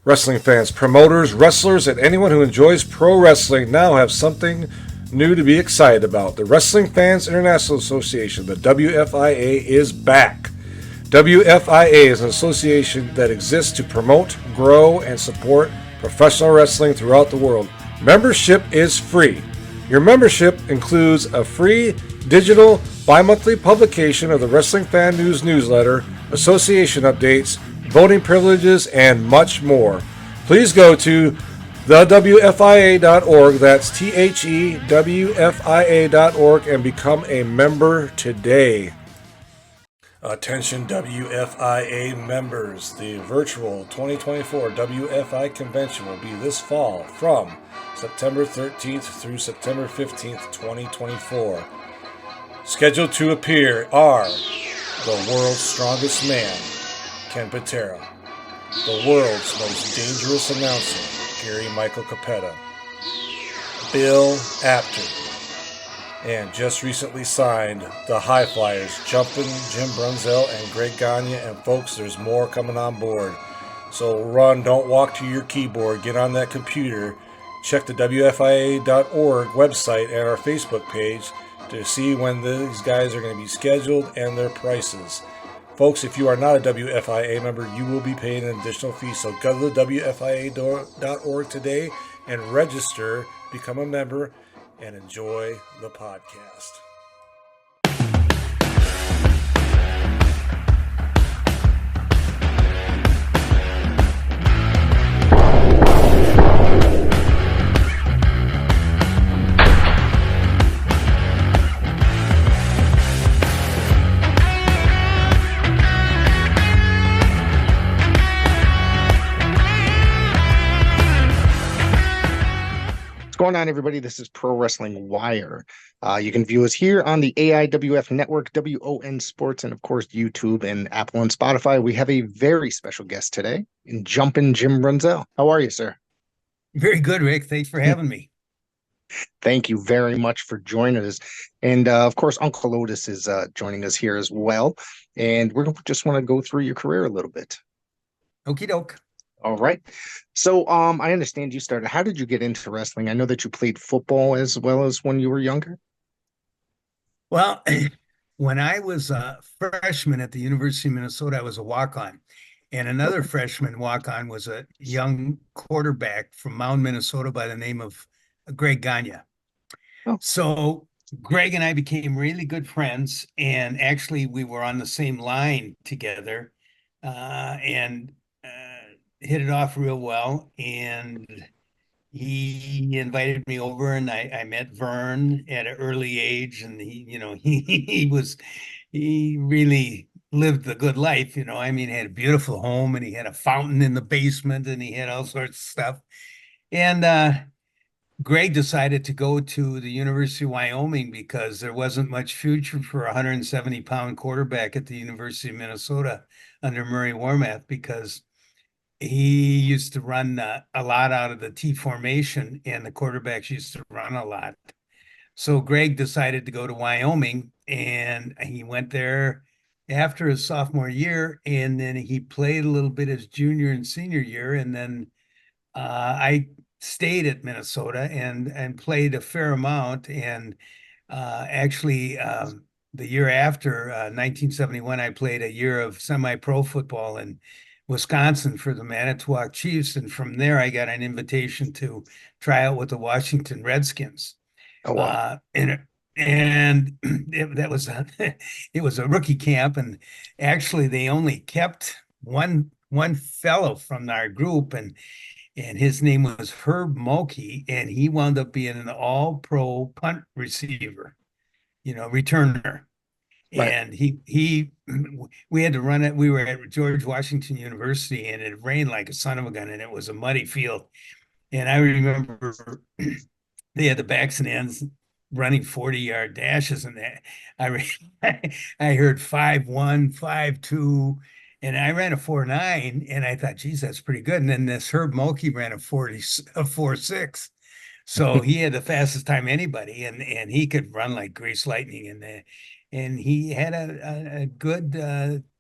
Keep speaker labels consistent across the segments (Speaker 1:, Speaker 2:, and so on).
Speaker 1: Wrestling fans, promoters, wrestlers, and anyone who enjoys pro wrestling now have something new to be excited about. The Wrestling Fans International Association, the WFIA, is back. WFIA is an association that exists to promote, grow, and support professional wrestling throughout the world. Membership is free. Your membership includes a free digital bi-monthly publication of the Wrestling Fan News newsletter, association updates, voting privileges, and much more. Please go to thewfia.org, that's THEWFIA.org, and become a member today. Attention WFIA members, the virtual 2024 WFI convention will be this fall from September 13th through September 15th, 2024. Scheduled to appear are the world's strongest man, Ken Patera, the world's most dangerous announcer, Gary Michael Capetta, Bill Apter, and just recently signed the High Flyers, Jumpin Jim Brunzell and Greg Gagne, and folks, there's more coming on board. So run, don't walk to your keyboard, get on that computer, check the WFIA.org website and our Facebook page to see when these guys are going to be scheduled and their prices. Folks, if you are not a WFIA member, you will be paying an additional fee. So go to the WFIA.org today and register, become a member, and enjoy the podcast.
Speaker 2: Going on, everybody? This is Pro Wrestling Wire. You can view us here on the AIWF Network, WON Sports, and of course YouTube and Apple and Spotify. We have a very special guest today in Jumpin Jim Brunzell. How are you, sir?
Speaker 3: Very good, Rick. Thanks for having me.
Speaker 2: Thank you very much for joining us. And of course, Uncle Oatis is joining us here as well. And we're just want to go through your career a little bit.
Speaker 3: Okie doke.
Speaker 2: All right. So I understand you started. How did you get into wrestling? I know that you played football as well as when you were younger.
Speaker 3: Well, when I was a freshman at the University of Minnesota, I was a walk-on. And another freshman walk-on was a young quarterback from Mound, Minnesota by the name of Greg Gagne.
Speaker 2: Oh.
Speaker 3: So Greg and I became really good friends. And actually, we were on the same line together. And hit it off real well, and he invited me over, and I met Vern at an early age, and he really lived the good life, I mean, he had a beautiful home, and he had a fountain in the basement, and he had all sorts of stuff. And Greg decided to go to the University of Wyoming because there wasn't much future for a 170-pound quarterback at the University of Minnesota under Murray Warmath, because he used to run a lot out of the T formation, and the quarterbacks used to run a lot. So Greg decided to go to Wyoming, and he went there after his sophomore year, and then he played a little bit his junior and senior year, and then I stayed at Minnesota and played a fair amount. And actually, the year after 1971, I played a year of semi-pro football in Wisconsin for the Manitowoc Chiefs, and from there I got an invitation to try out with the Washington Redskins.
Speaker 2: Oh, wow.
Speaker 3: That was it was a rookie camp, and actually they only kept one fellow from our group, and his name was Herb Mulkey, and he wound up being an all-pro punt receiver, returner.
Speaker 2: Right.
Speaker 3: And we had to run it. We were at George Washington University, and it rained like a son of a gun, and it was a muddy field. And I remember they had the backs and ends running 40-yard dashes, and I heard 5-1, 5-2, and I ran a 4.9, and I thought, geez, that's pretty good. And then this Herb Mulkey ran a 4.6. So he had the fastest time anybody, and he could run like grease lightning, and he had a good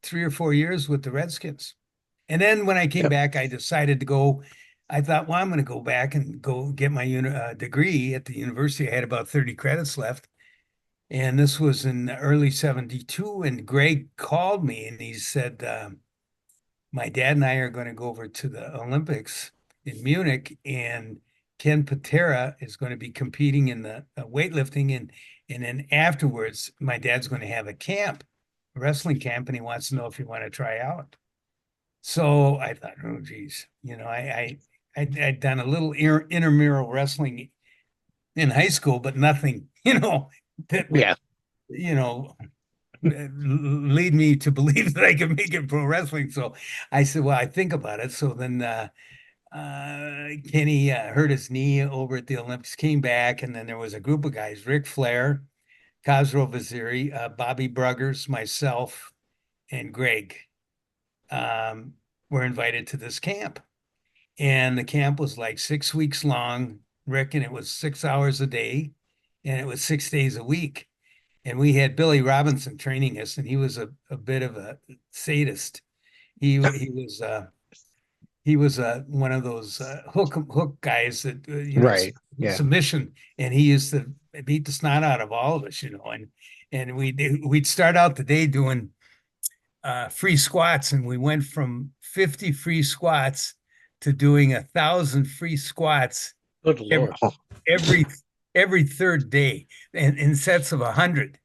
Speaker 3: 3 or 4 years with the Redskins. And then when I came
Speaker 2: Yep.
Speaker 3: back, I decided to go. I thought, well, I'm going to go back and go get my degree at the university. I had about 30 credits left. And this was in early 72. And Greg called me and he said, my dad and I are going to go over to the Olympics in Munich, and Ken Patera is going to be competing in the weightlifting. And then afterwards, my dad's going to have a camp, a wrestling camp, and he wants to know if you want to try out. So I thought, oh, geez, I'd done a little intramural wrestling in high school, but nothing, that would,
Speaker 2: Yeah.
Speaker 3: lead me to believe that I could make it pro wrestling. So I said, well, I think about it. So then Kenny hurt his knee over at the Olympics, came back, and then there was a group of guys, Ric Flair, Khosrow Vaziri, Bobby Bruggers, myself, and Greg were invited to this camp. And the camp was like 6 weeks long, Rick, and it was 6 hours a day, and it was 6 days a week. And we had Billy Robinson training us, and he was a bit of a sadist. He was one of those hook guys that
Speaker 2: Right. Yeah.
Speaker 3: submission, and he used to beat the snot out of all of us, and we'd start out the day doing free squats, and we went from 50 free squats to doing 1,000 free squats
Speaker 1: Good Lord.
Speaker 3: every third day, and in sets of 100.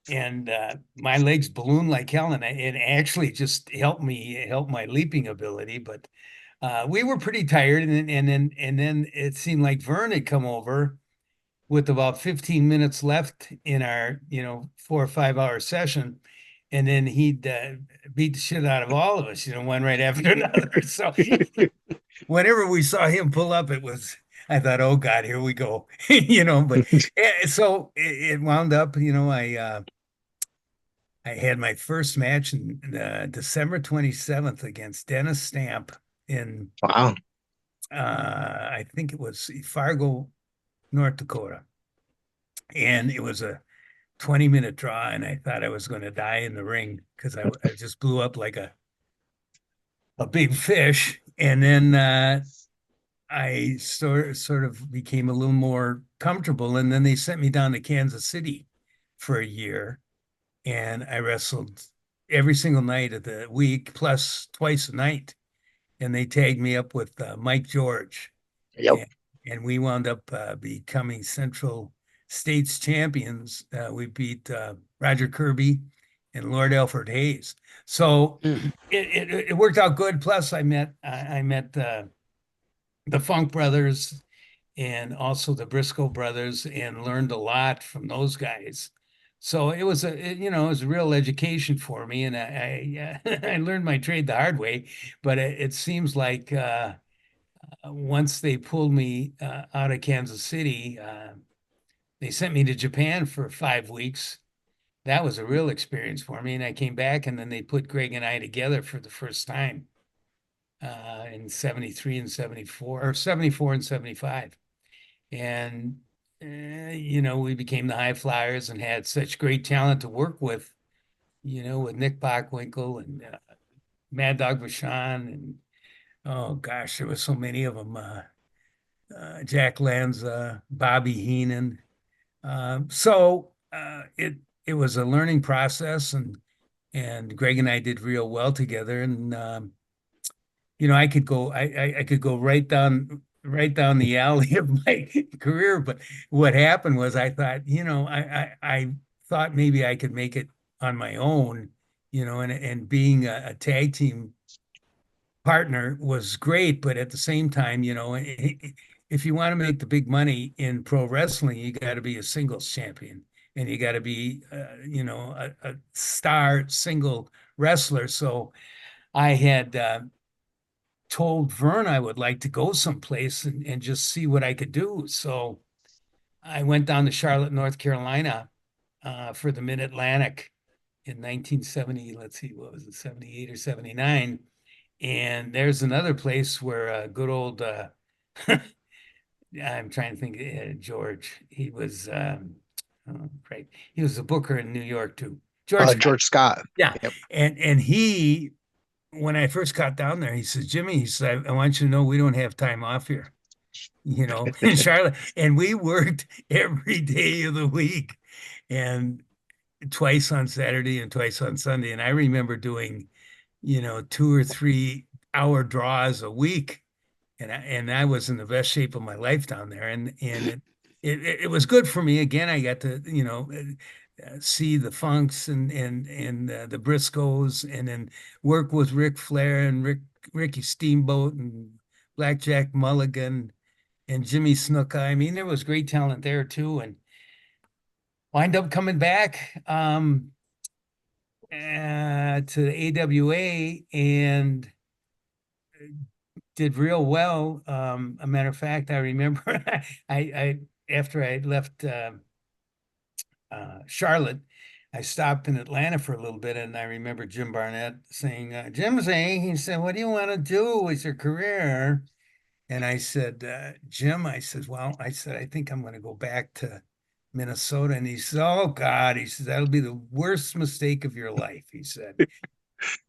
Speaker 3: And my legs ballooned like hell, and it actually just helped my leaping ability. But we were pretty tired, and then it seemed like Vern had come over with about 15 minutes left in our 4 or 5 hour session, and then he'd beat the shit out of all of us, one right after another. So whenever we saw him pull up, I thought, oh God, here we go, But so it wound up, I had my first match in December 27th against Dennis Stamp in
Speaker 2: Wow.
Speaker 3: I think it was Fargo, North Dakota. And it was a 20-minute draw, and I thought I was going to die in the ring because I just blew up like a big fish. And then I sort of became a little more comfortable, and then they sent me down to Kansas City for a year, and I wrestled every single night of the week, plus twice a night. And they tagged me up with Mike George.
Speaker 2: Yep.
Speaker 3: And we wound up becoming Central States champions. We beat Roger Kirby and Lord Alfred Hayes. So it worked out good. Plus, I met the Funk Brothers and also the Briscoe brothers, and learned a lot from those guys. So it was a real education for me, and I I learned my trade the hard way. But it seems like once they pulled me out of Kansas City, they sent me to Japan for 5 weeks. That was a real experience for me, and I came back, and then they put Greg and I together for the first time in 73 and 74, or 74 and 75. And we became the High Flyers and had such great talent to work with, with Nick Bockwinkel and Mad Dog Vachon, and oh gosh, there was so many of them. Jack Lanza, Bobby Heenan. So it was a learning process, and Greg and I did real well together. And I could go right down the alley of my career. But what happened was I thought, I thought maybe I could make it on my own, and being a tag team partner was great. But at the same time, if you want to make the big money in pro wrestling, you got to be a singles champion, and you got to be, a star single wrestler. So I had told Vern I would like to go someplace and just see what I could do. So I went down to Charlotte, North Carolina for the Mid-Atlantic in 1970. Let's see, what was it, 78 or 79? And there's another place where good old, I'm trying to think, George, he was, right. He was a booker in New York too.
Speaker 2: George Scott.
Speaker 3: Yeah.
Speaker 2: Yep.
Speaker 3: And he when I first got down there, he says, Jimmy, he said, I want you to know we don't have time off here, in Charlotte. And we worked every day of the week and twice on Saturday and twice on Sunday. And I remember doing, 2 or 3 hour draws a week. And I was in the best shape of my life down there. And it was good for me. Again, I got to, see the Funks and the Briscoes, and then work with Ric Flair and Ricky Steamboat and Blackjack Mulligan and Jimmy Snuka. I mean, there was great talent there too, and wind up coming back to the AWA and did real well. A matter of fact, I remember I after I left Charlotte, I stopped in Atlanta for a little bit, and I remember Jim Barnett saying, Jim saying, he said, what do you want to do with your career? And I said, Jim, I said, well, I think I'm going to go back to Minnesota. And he said, oh God, he said, that'll be the worst mistake of your life, he said.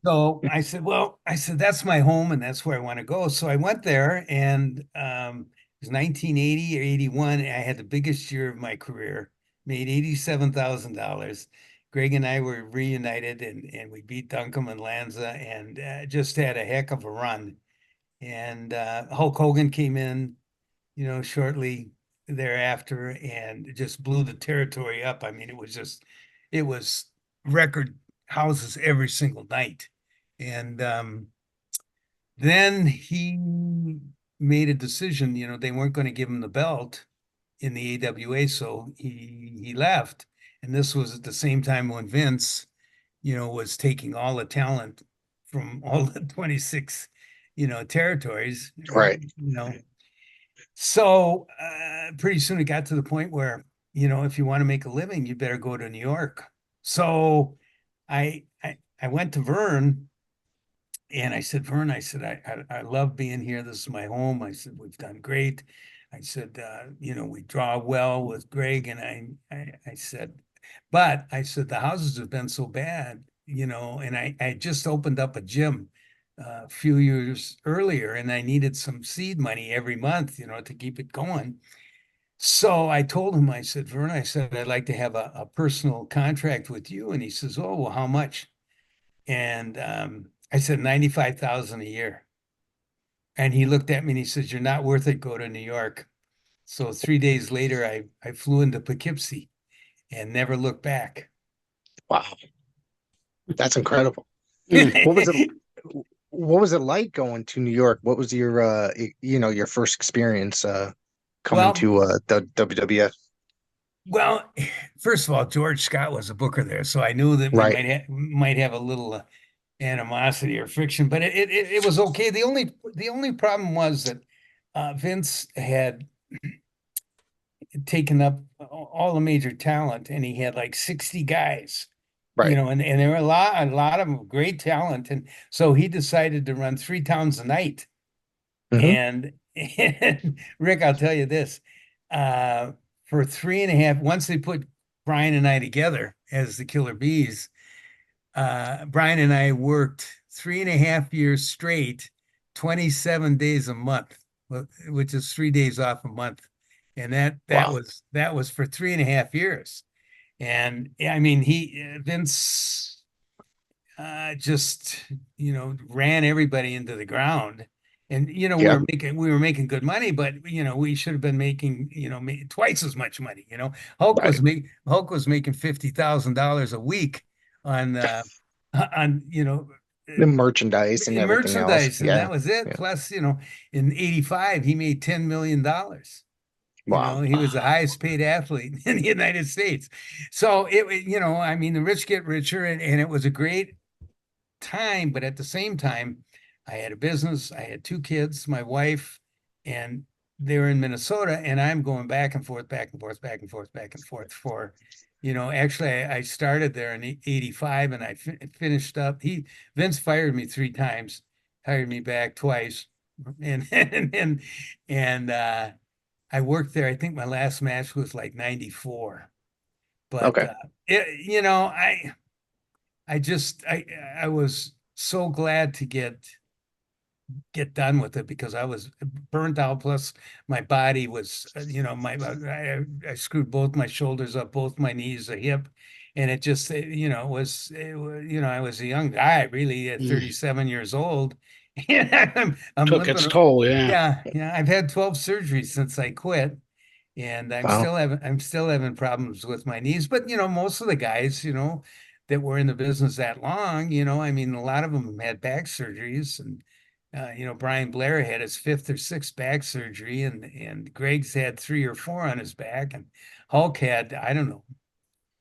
Speaker 3: So I said, well, that's my home and that's where I want to go. So I went there, and it was 1980 or 81. I had the biggest year of my career, made $87,000. Greg and I were reunited, and we beat Duncombe and Lanza, and just had a heck of a run. And Hulk Hogan came in, shortly thereafter, and just blew the territory up. I mean, it was record houses every single night. And then he made a decision, they weren't going to give him the belt in the AWA, so he left. And this was at the same time when Vince, was taking all the talent from all the 26, territories.
Speaker 2: Right.
Speaker 3: So pretty soon it got to the point where, if you want to make a living, you better go to New York. So I went to Vern, and I said, Vern, I said, I love being here. This is my home. I said, we've done great. I said, we draw well with Greg. And I said, but I said, the houses have been so bad, and I just opened up a gym a few years earlier, and I needed some seed money every month, to keep it going. So I told him, I said, Vern, I said, I'd like to have a personal contract with you. And he says, oh, well, how much? And I said, 95,000 a year. And he looked at me and he says, you're not worth it. Go to New York. So 3 days later, I flew into Poughkeepsie and never looked back.
Speaker 2: Wow. That's incredible. What was it like going to New York? What was your your first experience coming to the WWF?
Speaker 3: Well, first of all, George Scott was a booker there, so I knew that we might have a little animosity or friction, but it was okay. The only problem was that Vince had taken up all the major talent, and he had like 60 guys,
Speaker 2: Right.
Speaker 3: and there were a lot of great talent, and so he decided to run 3 towns a night. And Rick, I'll tell you this, for 3.5, once they put Brian and I together as the Killer Bees, Brian and I worked 3.5 years straight, 27 days a month, which is 3 days off a month. And that was for 3.5 years. And I mean, Vince just, ran everybody into the ground. And, we were making good money, but, we should have been making, twice as much money. Hulk was making $50,000 a week on the
Speaker 2: merchandise and everything else.
Speaker 3: And that was it. Plus, in 85, he made $10 million.
Speaker 2: Wow.
Speaker 3: He was the highest paid athlete in the United States. So I mean, the rich get richer, and it was a great time. But at the same time, I had a business. I had 2 kids, my wife, and they were in Minnesota, and I'm going back and forth, back and forth, back and forth, back and forth for, actually I started there in 85, and I finished up. Vince fired me 3 times, hired me back twice. And I worked there. I think my last match was like 94, but
Speaker 2: okay.
Speaker 3: I was so glad to get done with it because I was burnt out. Plus, my body was, I screwed both my shoulders up, both my knees, a hip, and it just, I was a young guy, really, at 37 years old, and I'm
Speaker 4: Took its
Speaker 3: limping.
Speaker 4: toll, yeah.
Speaker 3: Yeah. I've had 12 surgeries since I quit. And
Speaker 2: Wow.
Speaker 3: I'm still having problems with my knees. But most of the guys, that were in the business that long, I mean, a lot of them had back surgeries, and Brian Blair had his fifth or sixth back surgery, and Greg's had 3 or 4 on his back, and Hulk had, I don't know,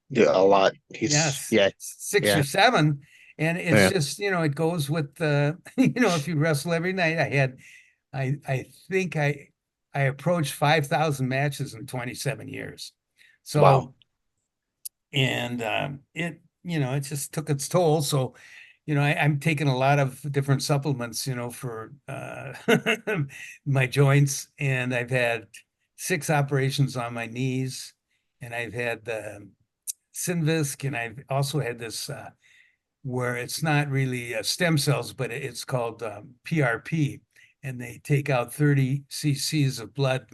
Speaker 2: Yeah, a lot. He's
Speaker 3: yes,
Speaker 2: yeah,
Speaker 3: 6 or 7. And it's
Speaker 2: yeah.
Speaker 3: just, it goes with if you wrestle every night. I think I approached 5,000 matches in 27 years. So,
Speaker 2: Wow.
Speaker 3: and it just took its toll. So, I'm taking a lot of different supplements, for my joints, and I've had 6 operations on my knees, and I've had the Synvisc, and I've also had this where it's not really stem cells, but it's called PRP, and they take out 30 cc's of blood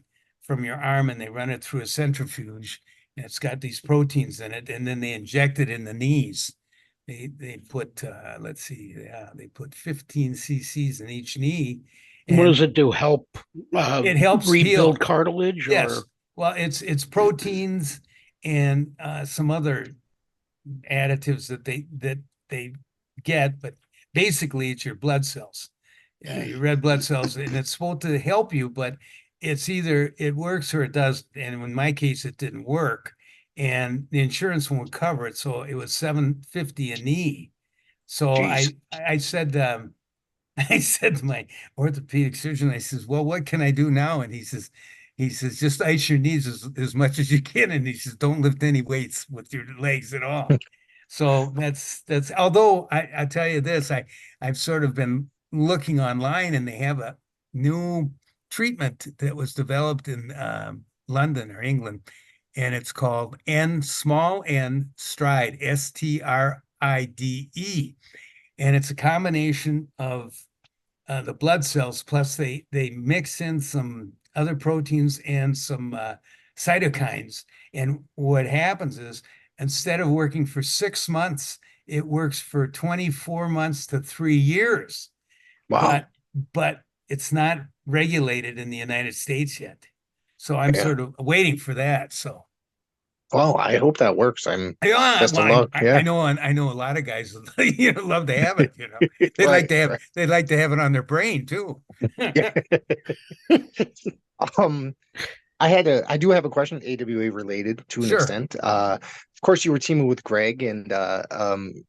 Speaker 3: from your arm and they run it through a centrifuge, and it's got these proteins in it, and then they inject it in the knees. They put let's see, they put 15 cc's in each knee,
Speaker 4: What does
Speaker 3: and
Speaker 4: it do? Help
Speaker 3: it helps
Speaker 4: rebuild
Speaker 3: heal.
Speaker 4: cartilage,
Speaker 3: Yes,
Speaker 4: or
Speaker 3: well, it's proteins and some other additives that they get, but basically it's your blood cells, your red blood cells, and it's supposed to help you, but it's either it works or it doesn't. And in my case, it didn't work, and the insurance won't cover it, so it was $750 a knee. So
Speaker 2: Jeez.
Speaker 3: I said I said to my orthopedic surgeon, I says, well, what can I do now? And he says, just ice your knees as much as you can. And he says, don't lift any weights with your legs at all. So that's although I tell you this, I've sort of been looking online, and they have a new treatment that was developed in London or England, and it's called small n stride, STRIDE. And it's a combination of the blood cells, plus they mix in some other proteins and some cytokines. And what happens is, instead of working for 6 months, it works for 24 months to 3 years.
Speaker 2: Wow.
Speaker 3: But it's not regulated in the United States yet. So I'm
Speaker 2: Yeah.
Speaker 3: sort of waiting for that. So
Speaker 2: Well, I hope that works. I'm
Speaker 3: yeah,
Speaker 2: best of
Speaker 3: well,
Speaker 2: luck.
Speaker 3: I
Speaker 2: Yeah.
Speaker 3: know, I know a lot of guys love to have it. They like
Speaker 2: Right.
Speaker 3: to have
Speaker 2: Right.
Speaker 3: they like to have it on their brain too.
Speaker 2: Yeah. Um, I do have a question, AWA related to an
Speaker 3: Sure.
Speaker 2: extent. Of course, you were teaming with Greg and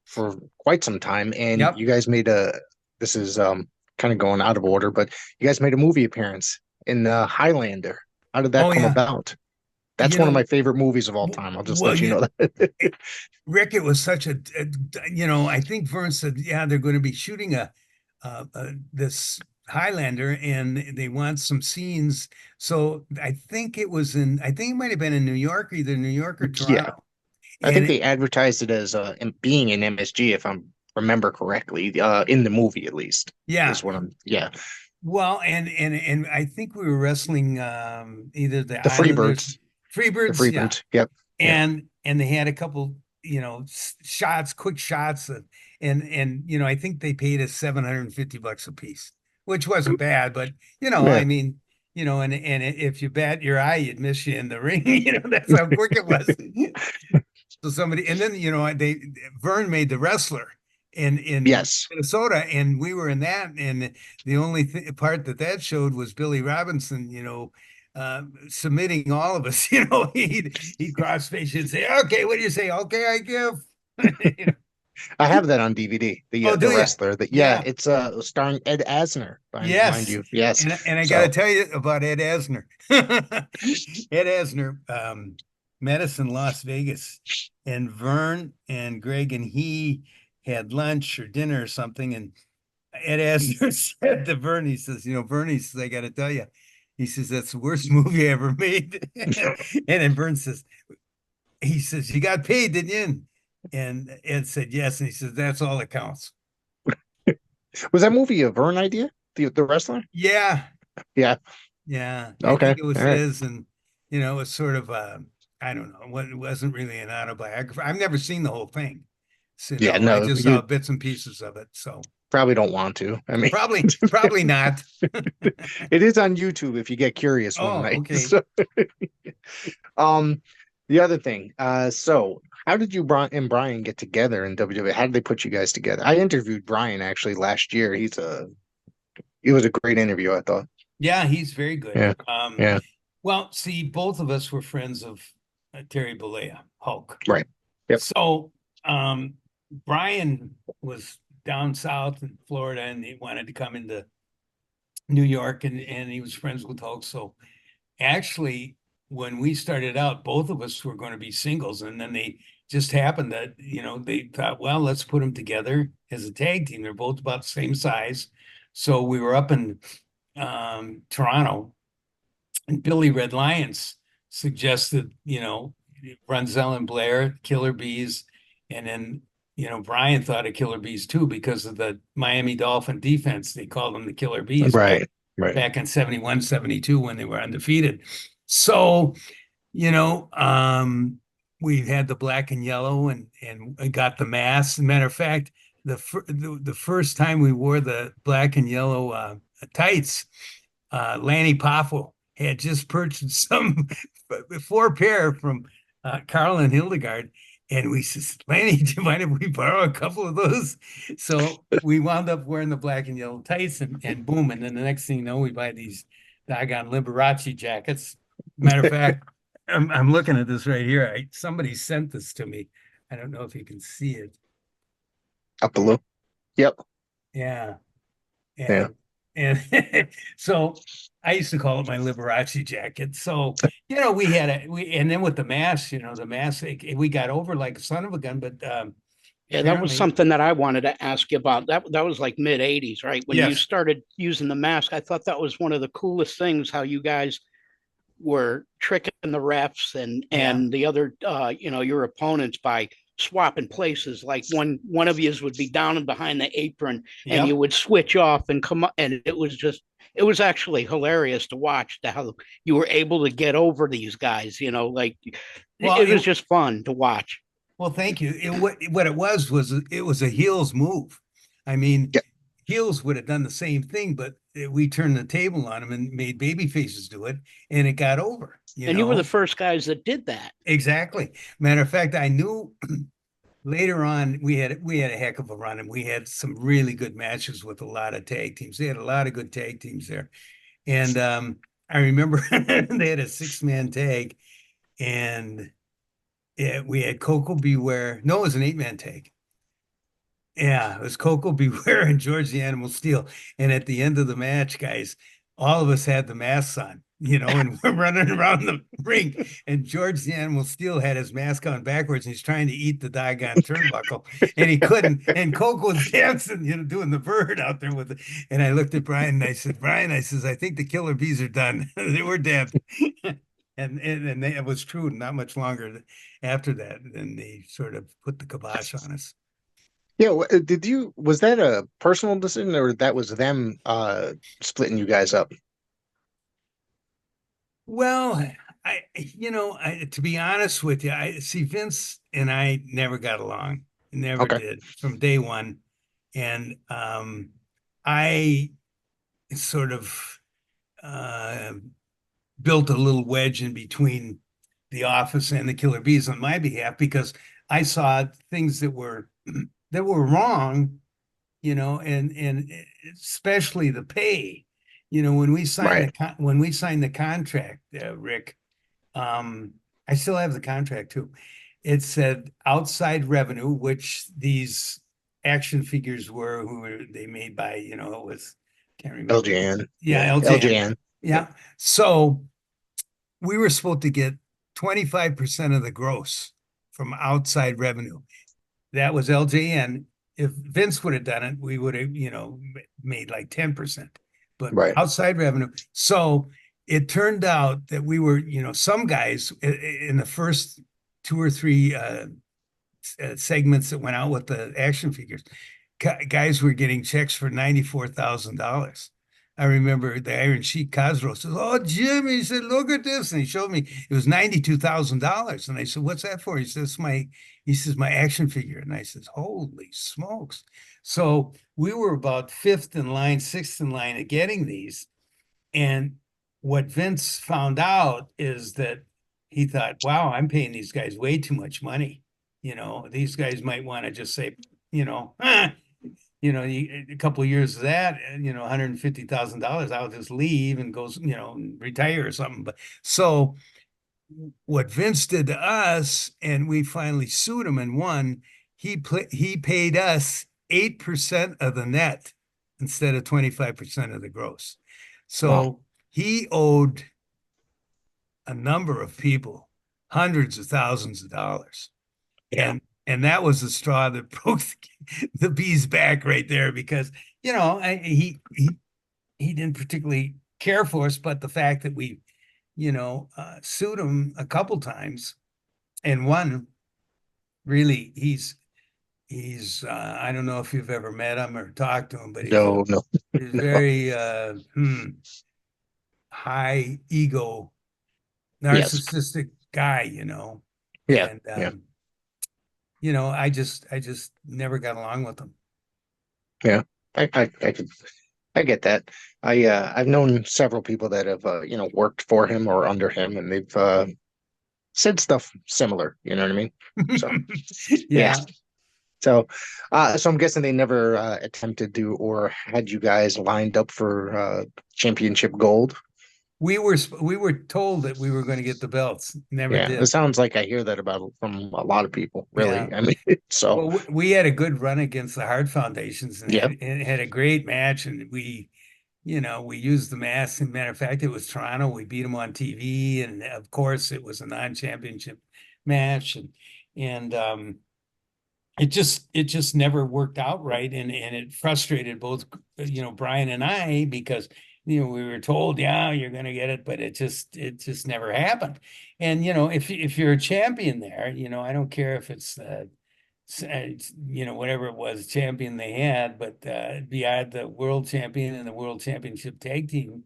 Speaker 2: for quite some time, and
Speaker 3: Yep.
Speaker 2: you guys made this is kind of going out of order, but you guys made a movie appearance in Highlander. How did that
Speaker 3: Oh
Speaker 2: come
Speaker 3: yeah.
Speaker 2: about? That's
Speaker 3: You
Speaker 2: one of
Speaker 3: know,
Speaker 2: my favorite movies of all time. I'll just
Speaker 3: well,
Speaker 2: let you know that.
Speaker 3: Rick, it was such I think Vern said, yeah, they're going to be shooting this Highlander, and they want some scenes. So I think it might have been in New York, either New York or
Speaker 2: Yeah,
Speaker 3: Toronto.
Speaker 2: I think
Speaker 3: And
Speaker 2: they advertised it as being in MSG, if I remember correctly, in the movie at least.
Speaker 3: yeah,
Speaker 2: Is what I'm. Yeah,
Speaker 3: well, and I think we were wrestling either the
Speaker 2: the
Speaker 3: Islanders,
Speaker 2: Freebirds, the
Speaker 3: Freebirds, yeah,
Speaker 2: Freebirds. Yep. Yeah.
Speaker 3: and they had a couple, shots, quick shots, and I think they paid us $750 a piece, which wasn't bad, but
Speaker 2: Yeah.
Speaker 3: I mean, and if you bat your eye, you'd miss you in the ring. That's how quick it was. So somebody, and then Vern made The Wrestler in
Speaker 2: Yes.
Speaker 3: Minnesota, and we were in that, and the only part that showed was Billy Robinson, submitting all of us. He'd cross face and say, "Okay, what do you say? Okay, I give." You know?
Speaker 2: I have that on DVD.
Speaker 3: Oh,
Speaker 2: The
Speaker 3: do you?
Speaker 2: wrestler. That yeah,
Speaker 3: Yeah.
Speaker 2: it's starring Ed Asner, mind
Speaker 3: Yes.
Speaker 2: you. Yes.
Speaker 3: And I got to
Speaker 2: So
Speaker 3: tell you about Ed Asner. Ed Asner met us in Las Vegas, and Vern and Greg and he had lunch or dinner or something. And Ed Asner said to Vern, he says, Vern, he says, I got to tell you, he says, that's the worst movie I ever made. And then Vern says, you got paid, didn't you? And Ed said, yes. And he says, that's all that counts.
Speaker 2: Was that movie a Vern idea? The wrestler?
Speaker 3: Yeah,
Speaker 2: Yeah.
Speaker 3: yeah, I
Speaker 2: Okay.
Speaker 3: think it was
Speaker 2: All right.
Speaker 3: his, and it was sort of I don't know, what it wasn't really an autobiography. I've never seen the whole thing, so
Speaker 2: Yeah,
Speaker 3: I
Speaker 2: no,
Speaker 3: just
Speaker 2: you
Speaker 3: saw bits and pieces of it. So
Speaker 2: probably don't want to. I mean,
Speaker 3: probably not.
Speaker 2: it is on YouTube if you get curious one
Speaker 3: Oh,
Speaker 2: night.
Speaker 3: okay.
Speaker 2: So, um, the other thing, so how did you and Brian get together in WWE? How did they put you guys together? I interviewed Brian actually last year. It was a great interview, I thought.
Speaker 3: Yeah, he's very good.
Speaker 2: Yeah, yeah,
Speaker 3: Well, see, both of us were friends of Terry Bollea, Hulk.
Speaker 2: right. Yep.
Speaker 3: So, Brian was down south in Florida, and he wanted to come into New York, and he was friends with Hulk. So, actually, when we started out, both of us were going to be singles, and then they just happened that they thought, well, let's put them together as a tag team. They're both about the same size, so we were up in Toronto, and Billy Red Lions suggested, Brunzell and Blair, Killer Bees, and then Brian thought of Killer Bees too because of the Miami Dolphin defense. They called them the Killer Bees
Speaker 2: Right, right.
Speaker 3: back in 71, 72 when they were undefeated. So, you know, um, we had the black and yellow and got the mask. As a matter of fact, the first time we wore the black and yellow tights, Lanny Poffo had just purchased some 4 pair from Carl and Hildegard. And we said, Lanny, do you mind if we borrow a couple of those? So we wound up wearing the black and yellow tights, and boom. And then the next thing you know, we buy these doggone Liberace jackets. Matter of fact, I'm looking at this right here. Somebody sent this to me. I don't know if you can see it.
Speaker 2: Up below. Yep.
Speaker 3: Yeah.
Speaker 2: Yeah.
Speaker 3: And so I used to call it my Liberace jacket. So, and then with the mask, we got over like a son of a gun, but
Speaker 4: Yeah, that was
Speaker 3: apparently,
Speaker 4: something that I wanted to ask you about. That was like mid 80s, right? When you
Speaker 3: yes,
Speaker 4: started using the mask, I thought that was one of the coolest things, how you guys were tricking the refs and
Speaker 3: Yeah.
Speaker 4: the other your opponents by swapping places. Like one of yous would be down and behind the apron and
Speaker 3: Yep.
Speaker 4: you would switch off and come up, and it was actually hilarious to watch how you were able to get over these guys, like
Speaker 3: Well,
Speaker 4: it was just fun to watch.
Speaker 3: Well, thank you. What it was it was a heels move. I mean,
Speaker 2: Yeah.
Speaker 3: heels would have done the same thing, but we turned the table on them and made baby faces do it, and it got over.
Speaker 4: And you were the first guys that did that.
Speaker 3: Exactly. Matter of fact, I knew later on we had a heck of a run, and we had some really good matches with a lot of tag teams. They had a lot of good tag teams there, and I remember they had a 6-man tag, and we had Coco Beware. No, it was an 8-man tag. Yeah, it was Coco Beware and George the Animal Steel. And at the end of the match, guys, all of us had the masks on, and we're running around the ring. And George the Animal Steel had his mask on backwards, and he's trying to eat the doggone turnbuckle, and he couldn't. And Coco was dancing, doing the bird out there with it. And I looked at Brian and I said, Brian, I think the Killer Bees are done. They were dead. And it was true. Not much longer after that, then they sort of put the kibosh on us.
Speaker 2: Yeah, was that a personal decision or that was them splitting you guys up?
Speaker 3: Well, to be honest with you, I see Vince and I never got along. Never
Speaker 2: Okay.
Speaker 3: did from day one. And I sort of built a little wedge in between the office and the Killer Bees on my behalf, because I saw things that were wrong, and especially the pay. When we signed the contract, Rick, I still have the contract too. It said outside revenue, which these action figures they made by, it was, can't remember.
Speaker 2: LJN.
Speaker 3: Yeah,
Speaker 2: LJN.
Speaker 3: Yeah. So we were supposed to get 25% of the gross from outside revenue. That was LJN. If Vince would have done it, we would have, made like 10%, but
Speaker 2: Right.
Speaker 3: outside revenue. So it turned out that we were, some guys in the first 2 or 3 segments that went out with the action figures, guys were getting checks for $94,000. I remember the Iron Sheik Cosgrove says, "Oh, Jim," he said, "look at this," and he showed me it was $92,000. And I said, "What's that for?" He says, my action figure." And I says, "Holy smokes!" So we were about fifth in line, sixth in line at getting these. And what Vince found out is that he thought, "Wow, I'm paying these guys way too much money. These guys might want to just say, a couple of years of that, $150,000, I'll just leave and go, retire or something." But so what Vince did to us, and we finally sued him and won, he paid us 8% of the net instead of 25% of the gross. So
Speaker 2: Wow.
Speaker 3: he owed a number of people hundreds of thousands of dollars.
Speaker 2: Yeah.
Speaker 3: And that was the straw that broke the bee's back right there, because he didn't particularly care for us, but the fact that we sued him a couple times and won, really, he's I don't know if you've ever met him or talked to him, but
Speaker 2: No,
Speaker 3: he's very high ego,
Speaker 2: Yes.
Speaker 3: narcissistic guy,
Speaker 2: Yeah.
Speaker 3: and
Speaker 2: Yeah.
Speaker 3: I just never got along with him.
Speaker 2: Yeah. I get that. I've known several people that have worked for him or under him, and they've said stuff similar. You know what I mean? So
Speaker 3: Yeah.
Speaker 2: So I'm guessing they never attempted to or had you guys lined up for championship gold.
Speaker 3: We were told that we were going to get the belts. Never
Speaker 2: Yeah, it
Speaker 3: did.
Speaker 2: sounds like I hear that about from a lot of people, really.
Speaker 3: Yeah.
Speaker 2: I mean, so
Speaker 3: Well, we had a good run against the Heart Foundations and
Speaker 2: Yep.
Speaker 3: had a great match, and we used the mask. As a matter of fact, it was Toronto. We beat them on TV, and of course, it was a non-championship match, and it just never worked out right, and it frustrated both Brian and I, because we were told, yeah, you're going to get it, but it just never happened. And if you're a champion there, I don't care if it's whatever it was champion they had, but beyond the world champion and the world championship tag team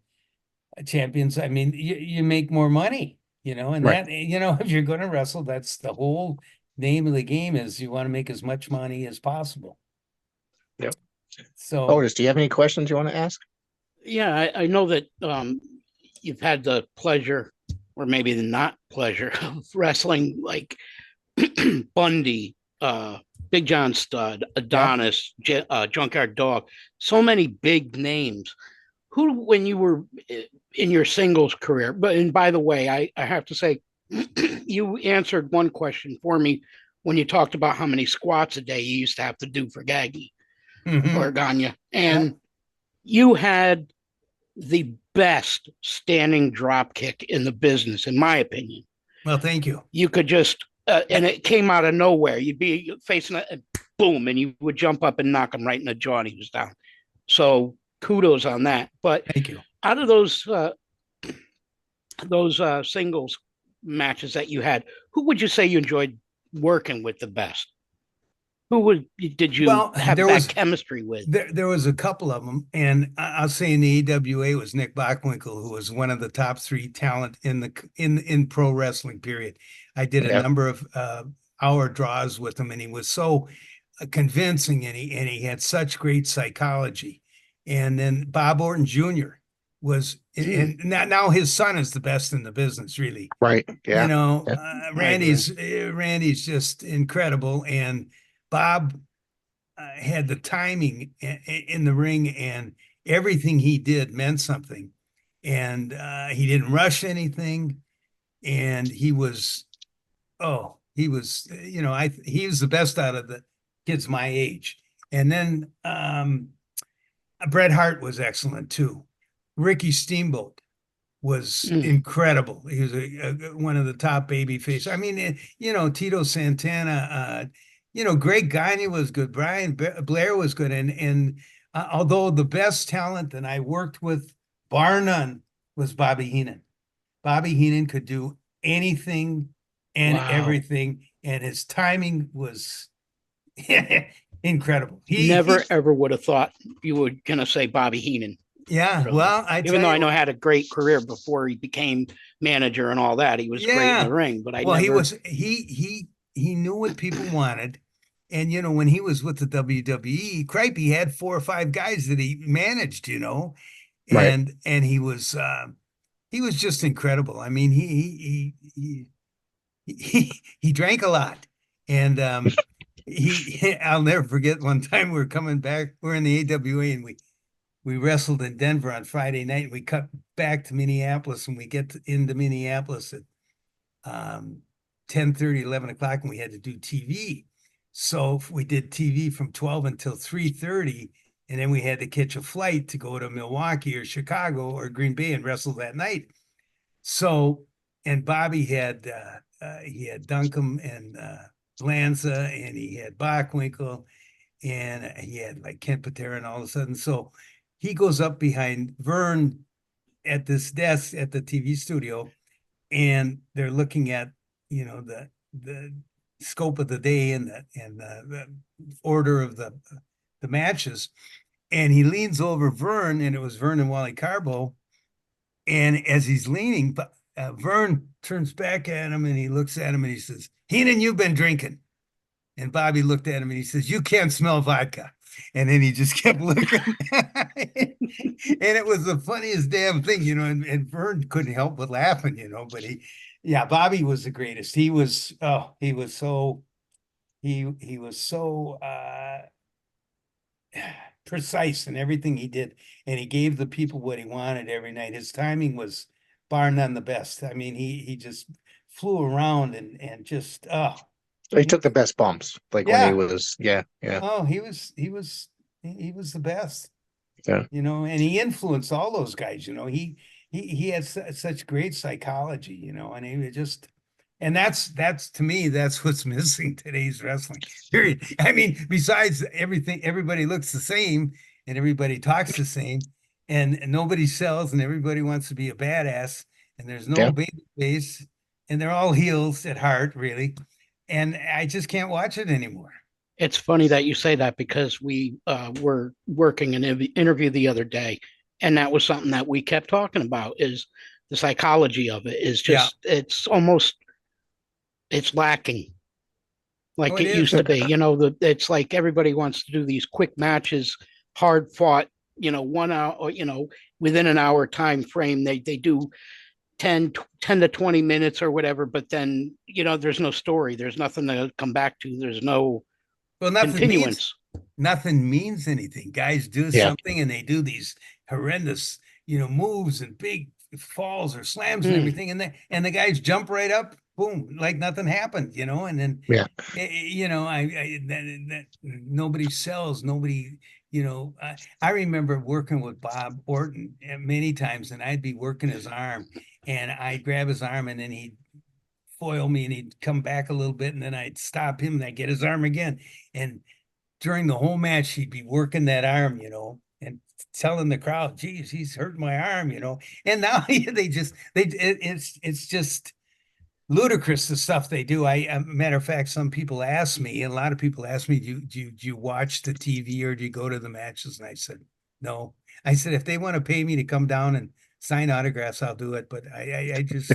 Speaker 3: champions, I mean, you make more money, and
Speaker 2: Right.
Speaker 3: that, if you're going to wrestle, that's the whole name of the game, is you want to make as much money as possible.
Speaker 2: Yep.
Speaker 3: So
Speaker 2: Otis, do you have any questions you want to ask?
Speaker 4: Yeah, I know that you've had the pleasure, or maybe the not pleasure, of wrestling like Bundy, Big John Studd, Adonis, Junkyard Dog, so many big names. Who, when you were in your singles career, and by the way, I have to say, you answered one question for me when you talked about how many squats a day you used to have to do for Gagne or Gagne. And you had the best standing drop kick in the business, in my opinion.
Speaker 3: Well, thank you.
Speaker 4: You could just, and it came out of nowhere. You'd be facing it, and boom, and you would jump up and knock him right in the jaw, and he was down. So kudos on that. But
Speaker 3: Thank you.
Speaker 4: out of those singles matches that you had, who would you say you enjoyed working with the best? Who did you have that chemistry with?
Speaker 3: There was a couple of them, and I'll say in the AWA was Nick Bockwinkel, who was one of the top 3 talent in pro wrestling, period. I did a number of hour draws with him, and he was so convincing, and he had such great psychology. And then Bob Orton Jr. was, and now his son is the best in the business, really.
Speaker 2: Right. Yeah.
Speaker 3: Randy's just incredible, and Bob had the timing in the ring, and everything he did meant something. And he didn't rush anything, and he was he was the best out of the kids my age. And then Bret Hart was excellent too. Ricky Steamboat was incredible. He was one of the top baby faces. I mean, Tito Santana, Greg Gagne was good. Brian Blair was good. And although the best talent that I worked with, bar none, was Bobby Heenan. Bobby Heenan could do anything and everything. And his timing was, Incredible.
Speaker 4: Never ever would have thought you were gonna say Bobby Heenan.
Speaker 3: Yeah,
Speaker 4: Really.
Speaker 3: well,
Speaker 4: Even though I know he had a great career before he became manager and all that, he was great in the ring. But
Speaker 3: he knew what people wanted, and when he was with the WWE, Cripe, he had 4 or 5 guys that he managed,
Speaker 2: Right.
Speaker 3: and he was just incredible. I mean, he drank a lot, and I'll never forget one time we were coming back. We're in the AWA, and we wrestled in Denver on Friday night. We cut back to Minneapolis, and we get into Minneapolis at 10:30, 11 o'clock, and we had to do TV. So we did TV from 12 until 3:30, and then we had to catch a flight to go to Milwaukee or Chicago or Green Bay and wrestle that night. So, and Bobby had he had Duncombe and Lanza, and he had Bockwinkel, and he had like Kent Patera, and all of a sudden, so he goes up behind Vern at this desk at the TV studio, and they're looking at the scope of the day and the order of the matches, and he leans over Vern, and it was Vern and Wally Carbo, and as he's leaning, Vern turns back at him and he looks at him and he says, "Heenan, you've been drinking." And Bobby looked at him and he says, "You can't smell vodka." And then he just kept looking. And it was the funniest damn thing, and Vern couldn't help but laughing, but Bobby was the greatest. He was so precise in everything he did. And he gave the people what he wanted every night. His timing was bar none the best. I mean, he just flew around and just,
Speaker 2: He took the best bumps, like when he was, yeah.
Speaker 3: Oh, he was the best.
Speaker 2: Yeah.
Speaker 3: And he influenced all those guys. He had such great psychology. And he would just, and that's to me, that's what's missing today's wrestling. Period. I mean, besides everything, everybody looks the same and everybody talks the same, and nobody sells, and everybody wants to be a badass, and there's no baby face, and they're all heels at heart, really. And I just can't watch it anymore.
Speaker 4: It's funny that you say that, because we were working an interview the other day, and that was something that we kept talking about, is the psychology of it is just, it's lacking like it used to be. It's like everybody wants to do these quick matches, hard fought, 1 hour, or, within an hour time frame. They do 10 to 20 minutes or whatever, but then there's no story, there's nothing to come back to, there's no continuance.
Speaker 3: Nothing means anything. Guys do something and they do these horrendous moves and big falls or slams and everything, and the guys jump right up, boom, like nothing happened, and then nobody sells, nobody. I remember working with Bob Orton many times, and I'd be working his arm, and I'd grab his arm, and then he'd foil me, and he'd come back a little bit, and then I'd stop him, and I'd get his arm again. And during the whole match, he'd be working that arm, and telling the crowd, "Geez, he's hurting my arm," And now it's just ludicrous, the stuff they do. Matter of fact, some people ask me, and a lot of people ask me, do you watch the TV or do you go to the matches? And I said, no. I said, if they want to pay me to come down and sign autographs, I'll do it. But I just,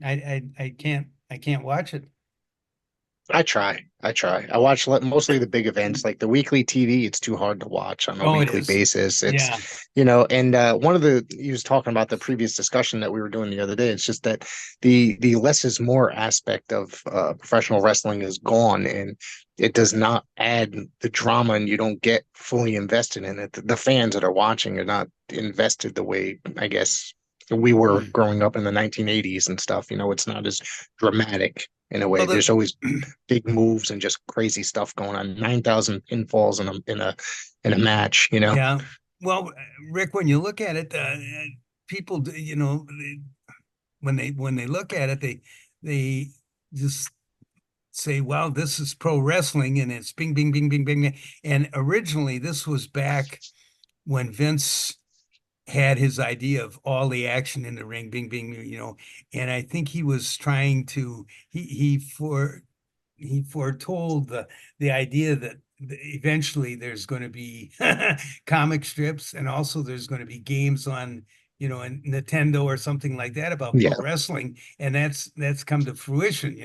Speaker 3: I can't watch it.
Speaker 2: I try. I watch mostly the big events, like the weekly TV. It's too hard to watch on a weekly basis. It's, and one of he was talking about the previous discussion that we were doing the other day. It's just that the less is more aspect of professional wrestling is gone, and it does not add the drama, and you don't get fully invested in it. The fans that are watching are not invested the way, I guess, we were growing up in the 1980s and stuff. It's not as dramatic in a way. There's always big moves and just crazy stuff going on. 9,000 pinfalls in a match.
Speaker 3: Yeah. Well, Rick, when you look at it, people, when they look at it, they just say, "Well, this is pro wrestling, and it's bing, bing, bing, bing, bing." And originally, this was back when Vince had his idea of all the action in the ring, bing, bing, and I think he was trying to, he foretold the idea that eventually there's going to be comic strips, and also there's going to be games on, in Nintendo or something like that about pro
Speaker 2: Yeah.
Speaker 3: wrestling, and that's come to fruition,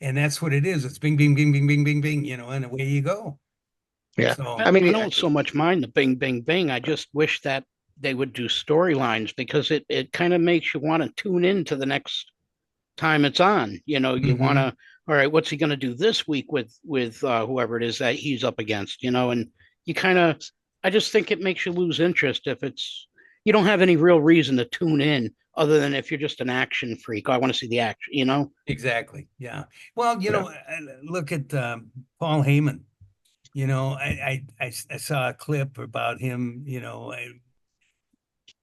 Speaker 3: and that's what it is. It's bing, bing, bing, bing, bing, bing, bing, and away you go.
Speaker 2: Yeah.
Speaker 3: So
Speaker 2: I mean,
Speaker 4: I don't so much mind the bing, bing, bing. I just wish that they would do storylines, because it kind of makes you want to tune in to the next time it's on. You want to, all right, what's he going to do this week with whoever it is that he's up against, and you kind of, I just think it makes you lose interest if you don't have any real reason to tune in other than if you're just an action freak. Oh, I want to see the action.
Speaker 3: exactly, yeah. Well,
Speaker 2: Yeah.
Speaker 3: look at Paul Heyman. I saw a clip about him,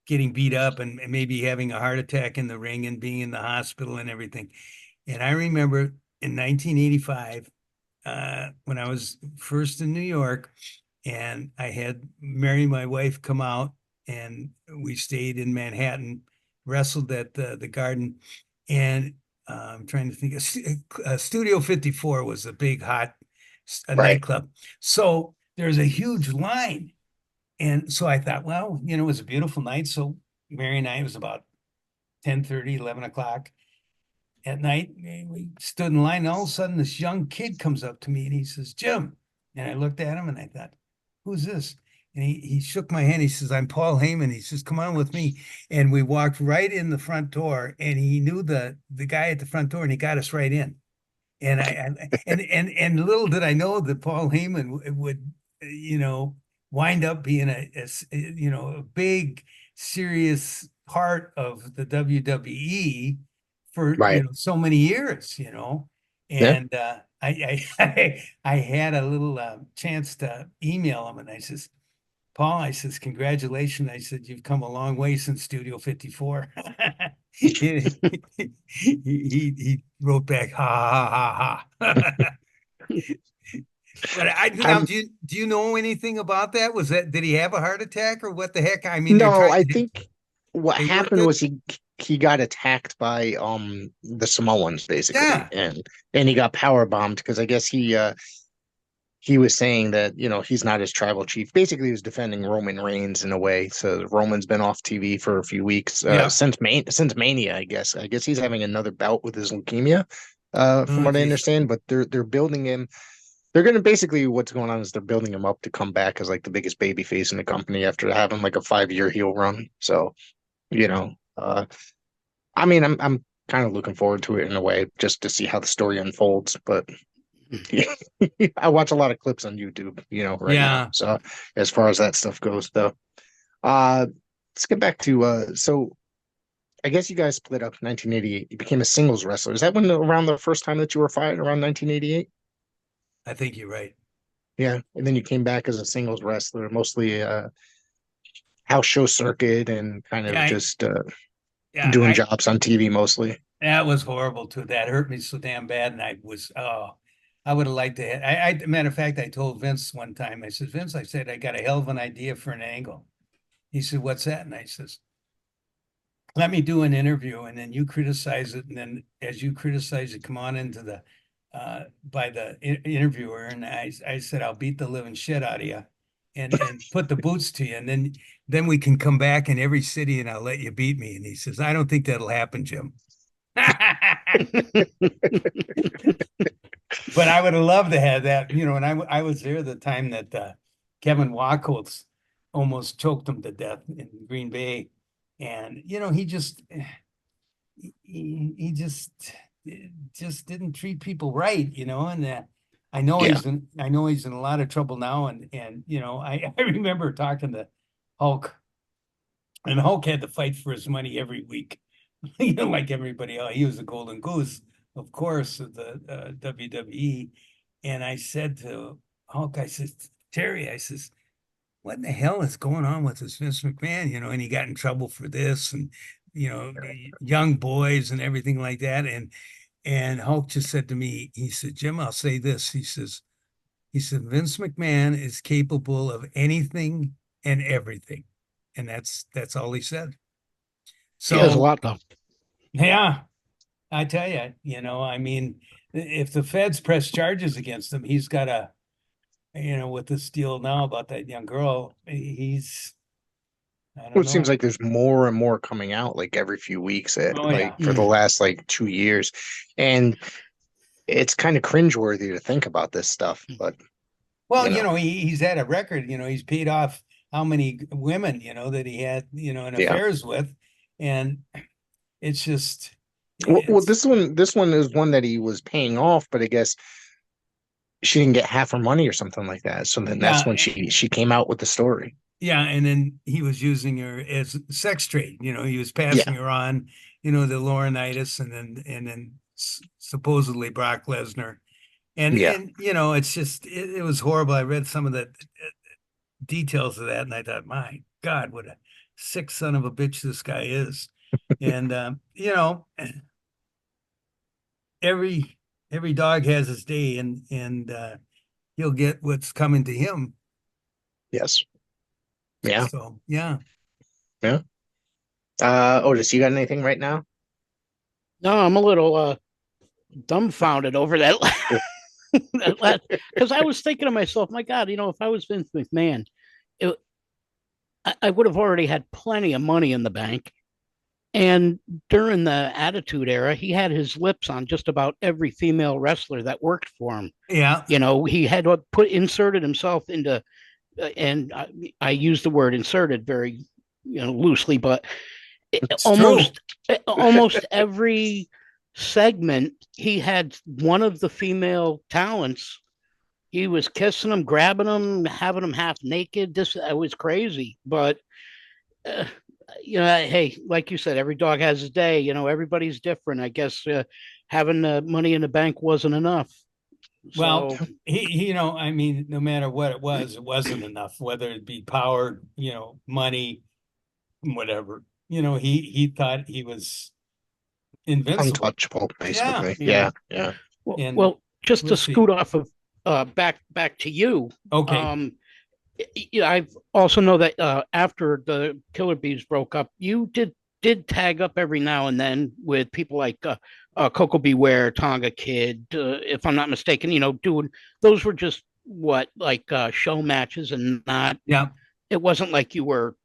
Speaker 3: getting beat up and maybe having a heart attack in the ring and being in the hospital and everything. And I remember in 1985, when I was first in New York, and I had Mary, my wife, come out, and we stayed in Manhattan, wrestled at the Garden, and I'm trying to think of Studio 54 was a big hot
Speaker 2: Right.
Speaker 3: nightclub. So there's a huge line. And so I thought, well, it was a beautiful night. So Mary and I, it was about 10:30, 11 o'clock at night. We stood in line, and all of a sudden this young kid comes up to me and he says, "Jim." And I looked at him and I thought, "Who's this?" And he shook my hand. He says, "I'm Paul Heyman." He says, "Come on with me." And we walked right in the front door, and he knew the guy at the front door, and he got us right in. And and little did I know that Paul Heyman would, wind up being a big, serious part of the WWE for
Speaker 2: Right.
Speaker 3: so many years,
Speaker 2: Yeah.
Speaker 3: and I had a little chance to email him, and I says, "Paul," I says, "congratulations." I said, "You've come a long way since Studio 54." He wrote back, "Ha ha ha ha." But now,
Speaker 2: I'm
Speaker 3: do you know anything about that? Did he have a heart attack, or what the heck? I mean, they're
Speaker 2: No,
Speaker 3: trying
Speaker 2: I
Speaker 3: to,
Speaker 2: think what
Speaker 3: they worked
Speaker 2: happened
Speaker 3: it.
Speaker 2: was he got attacked by the Samoans basically,
Speaker 3: Yeah,
Speaker 2: and he got power bombed because I guess he was saying that he's not his tribal chief. Basically, he was defending Roman Reigns in a way. So Roman's been off TV for a few weeks
Speaker 3: yeah.
Speaker 2: since Mania, I guess. I guess he's having another bout with his leukemia, from
Speaker 3: Oh,
Speaker 2: what I
Speaker 3: geez.
Speaker 2: understand. But they're building him. They're gonna basically what's going on is they're building him up to come back as like the biggest baby face in the company after having like a 5 year heel run. So you know, uh, I mean, I'm kind of looking forward to it in a way just to see how the story unfolds. But I watch a lot of clips on YouTube, right now.
Speaker 3: Yeah,
Speaker 2: So as far as that stuff goes, though, uh, let's get back to so I guess you guys split up in 1988. You became a singles wrestler. Is that when around the first time that you were fired around 1988?
Speaker 3: I think you're right.
Speaker 2: Yeah, and then you came back as a singles wrestler, mostly house show circuit and kind
Speaker 3: Yeah,
Speaker 2: of just
Speaker 3: yeah.
Speaker 2: doing jobs on TV mostly.
Speaker 3: That was horrible too. That hurt me so damn bad, and I would have liked to. Matter of fact, I told Vince one time. I said, "Vince," I said, "I got a hell of an idea for an angle." He said, "What's that?" And I says, "Let me do an interview, and then you criticize it, and then as you criticize it, come on into the by the interviewer." And I said, "I'll beat the living shit out of you, and put the boots to you, and then we can come back in every city, and I'll let you beat me." And he says, "I don't think that'll happen, Jim." But I would have loved to have that, and I was there the time that Kevin Wacholz almost choked him to death in Green Bay. And he just didn't treat people right, and
Speaker 2: Yeah,
Speaker 3: I know he's in a lot of trouble now, and I remember talking to Hulk, and Hulk had to fight for his money every week. Like everybody else. He was the golden goose, of course, of the WWE. And I said to Hulk, I said, "Terry," I says, "what in the hell is going on with this Vince McMahon?" And he got in trouble for this, and young boys and everything like that. And Hulk just said to me, he said, "Jim, I'll say this." He said, "Vince McMahon is capable of anything and everything." And that's all he said.
Speaker 4: He does a
Speaker 3: So
Speaker 4: lot though.
Speaker 3: yeah, I tell you, I mean, if the feds press charges against him, he's got a, with this deal now about that young girl, I
Speaker 2: Well,
Speaker 3: don't
Speaker 2: it seems
Speaker 3: know.
Speaker 2: like there's more and more coming out like every few weeks,
Speaker 3: Oh
Speaker 2: like
Speaker 3: yeah.
Speaker 2: for the last like 2 years. And it's kind of cringeworthy to think about this stuff, but
Speaker 3: Well,
Speaker 2: you know,
Speaker 3: he's had a record, he's paid off how many women, that he had, in
Speaker 2: yeah.
Speaker 3: affairs with. And it's just,
Speaker 2: Well,
Speaker 3: it's,
Speaker 2: this one is one that he was paying off, but I guess she didn't get half her money or something like that. So then that's
Speaker 3: yeah,
Speaker 2: when she came out with the story.
Speaker 3: yeah. And then he was using her as sex trade, he was
Speaker 2: Yeah,
Speaker 3: passing her on, the Laurinaitis and then supposedly Brock Lesnar.
Speaker 2: yeah.
Speaker 3: And it's just, it was horrible. I read some of the details of that and I thought, my God, what a sick son of a bitch this guy is. And, every dog has his day, and he'll get what's coming to him.
Speaker 2: Yes. Yeah.
Speaker 3: So yeah.
Speaker 2: Yeah. Otis, you got anything right now?
Speaker 4: No, I'm a little dumbfounded over that. Because I was thinking to myself, my God, if I was Vince McMahon, it, I would have already had plenty of money in the bank. And during the Attitude Era, he had his lips on just about every female wrestler that worked for him.
Speaker 3: Yeah.
Speaker 4: He had inserted himself into, and I use the word inserted very, loosely, but
Speaker 3: It's
Speaker 4: almost
Speaker 3: true.
Speaker 4: almost every segment he had one of the female talents. He was kissing them, grabbing them, having them half naked. This it was crazy, but uh, hey, like you said, every dog has his day. Everybody's different. I guess having the money in the bank wasn't enough.
Speaker 3: Well,
Speaker 4: So
Speaker 3: I mean, no matter what it wasn't enough, whether it be power, money, whatever. He thought he was invincible.
Speaker 2: Untouchable,
Speaker 3: Yeah.
Speaker 2: basically.
Speaker 4: yeah.
Speaker 2: Yeah, yeah.
Speaker 3: And
Speaker 4: Just
Speaker 3: we'll
Speaker 4: to
Speaker 3: see.
Speaker 4: scoot off of back to you.
Speaker 3: Okay.
Speaker 4: I also know that after the Killer Bees broke up, you did tag up every now and then with people like Coco Beware, Tonga Kid, if I'm not mistaken. Doing those were just show matches and not.
Speaker 3: Yeah.
Speaker 4: It wasn't like you were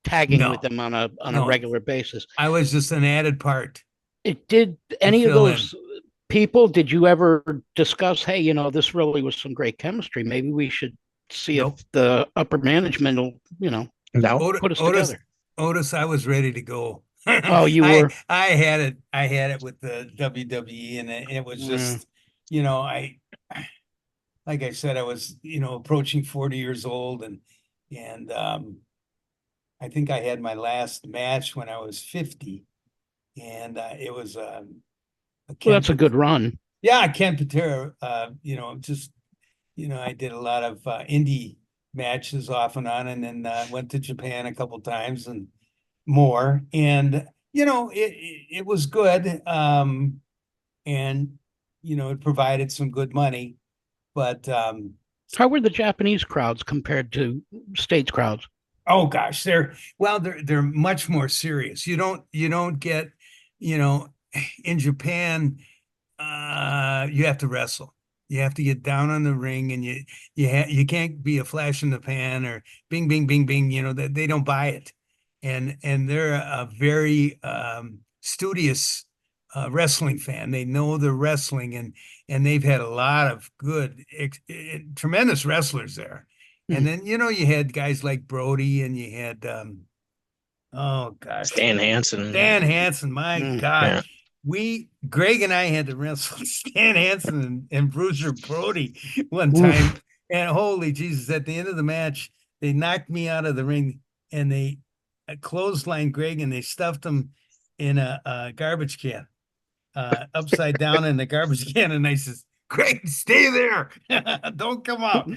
Speaker 4: tagging with
Speaker 3: No.
Speaker 4: them on a
Speaker 3: No.
Speaker 4: regular basis.
Speaker 3: I was just an added part
Speaker 4: Did
Speaker 3: to
Speaker 4: any of
Speaker 3: fill in.
Speaker 4: those people? Did you ever discuss? Hey, this really was some great chemistry. Maybe we should see
Speaker 3: Nope.
Speaker 4: if the upper management will,
Speaker 2: No.
Speaker 4: put us together.
Speaker 3: Otis, I was ready to go.
Speaker 4: Oh, you were.
Speaker 3: I had it with the WWE, and it was just, I like I said, I was, approaching 40 years old, and I think I had my last match when I was 50, and it was
Speaker 4: Well, that's a good run.
Speaker 3: Yeah, Ken Patera. Just I did a lot of indie matches off and on, and then went to Japan a couple times and more, and it was good, and it provided some good money, but
Speaker 4: How were the Japanese crowds compared to States crowds?
Speaker 3: oh gosh, they're much more serious. You don't get, in Japan, you have to wrestle. You have to get down on the ring, and you can't be a flash in the pan or bing bing bing bing. They don't buy it, and they're a very studious wrestling fan. They know the wrestling, and they've had a lot of good, tremendous wrestlers there. And then you had guys like Brody, and you had oh gosh,
Speaker 2: Stan Hansen.
Speaker 3: Stan Hansen. My God.
Speaker 2: Yeah.
Speaker 3: Greg and I had to wrestle Stan Hansen and Bruiser Brody one time.
Speaker 4: Oof.
Speaker 3: And holy Jesus, at the end of the match, they knocked me out of the ring, and they clotheslined Greg, and they stuffed him in a garbage can, upside down in the garbage can. And I says, Greg, stay there. Don't come out.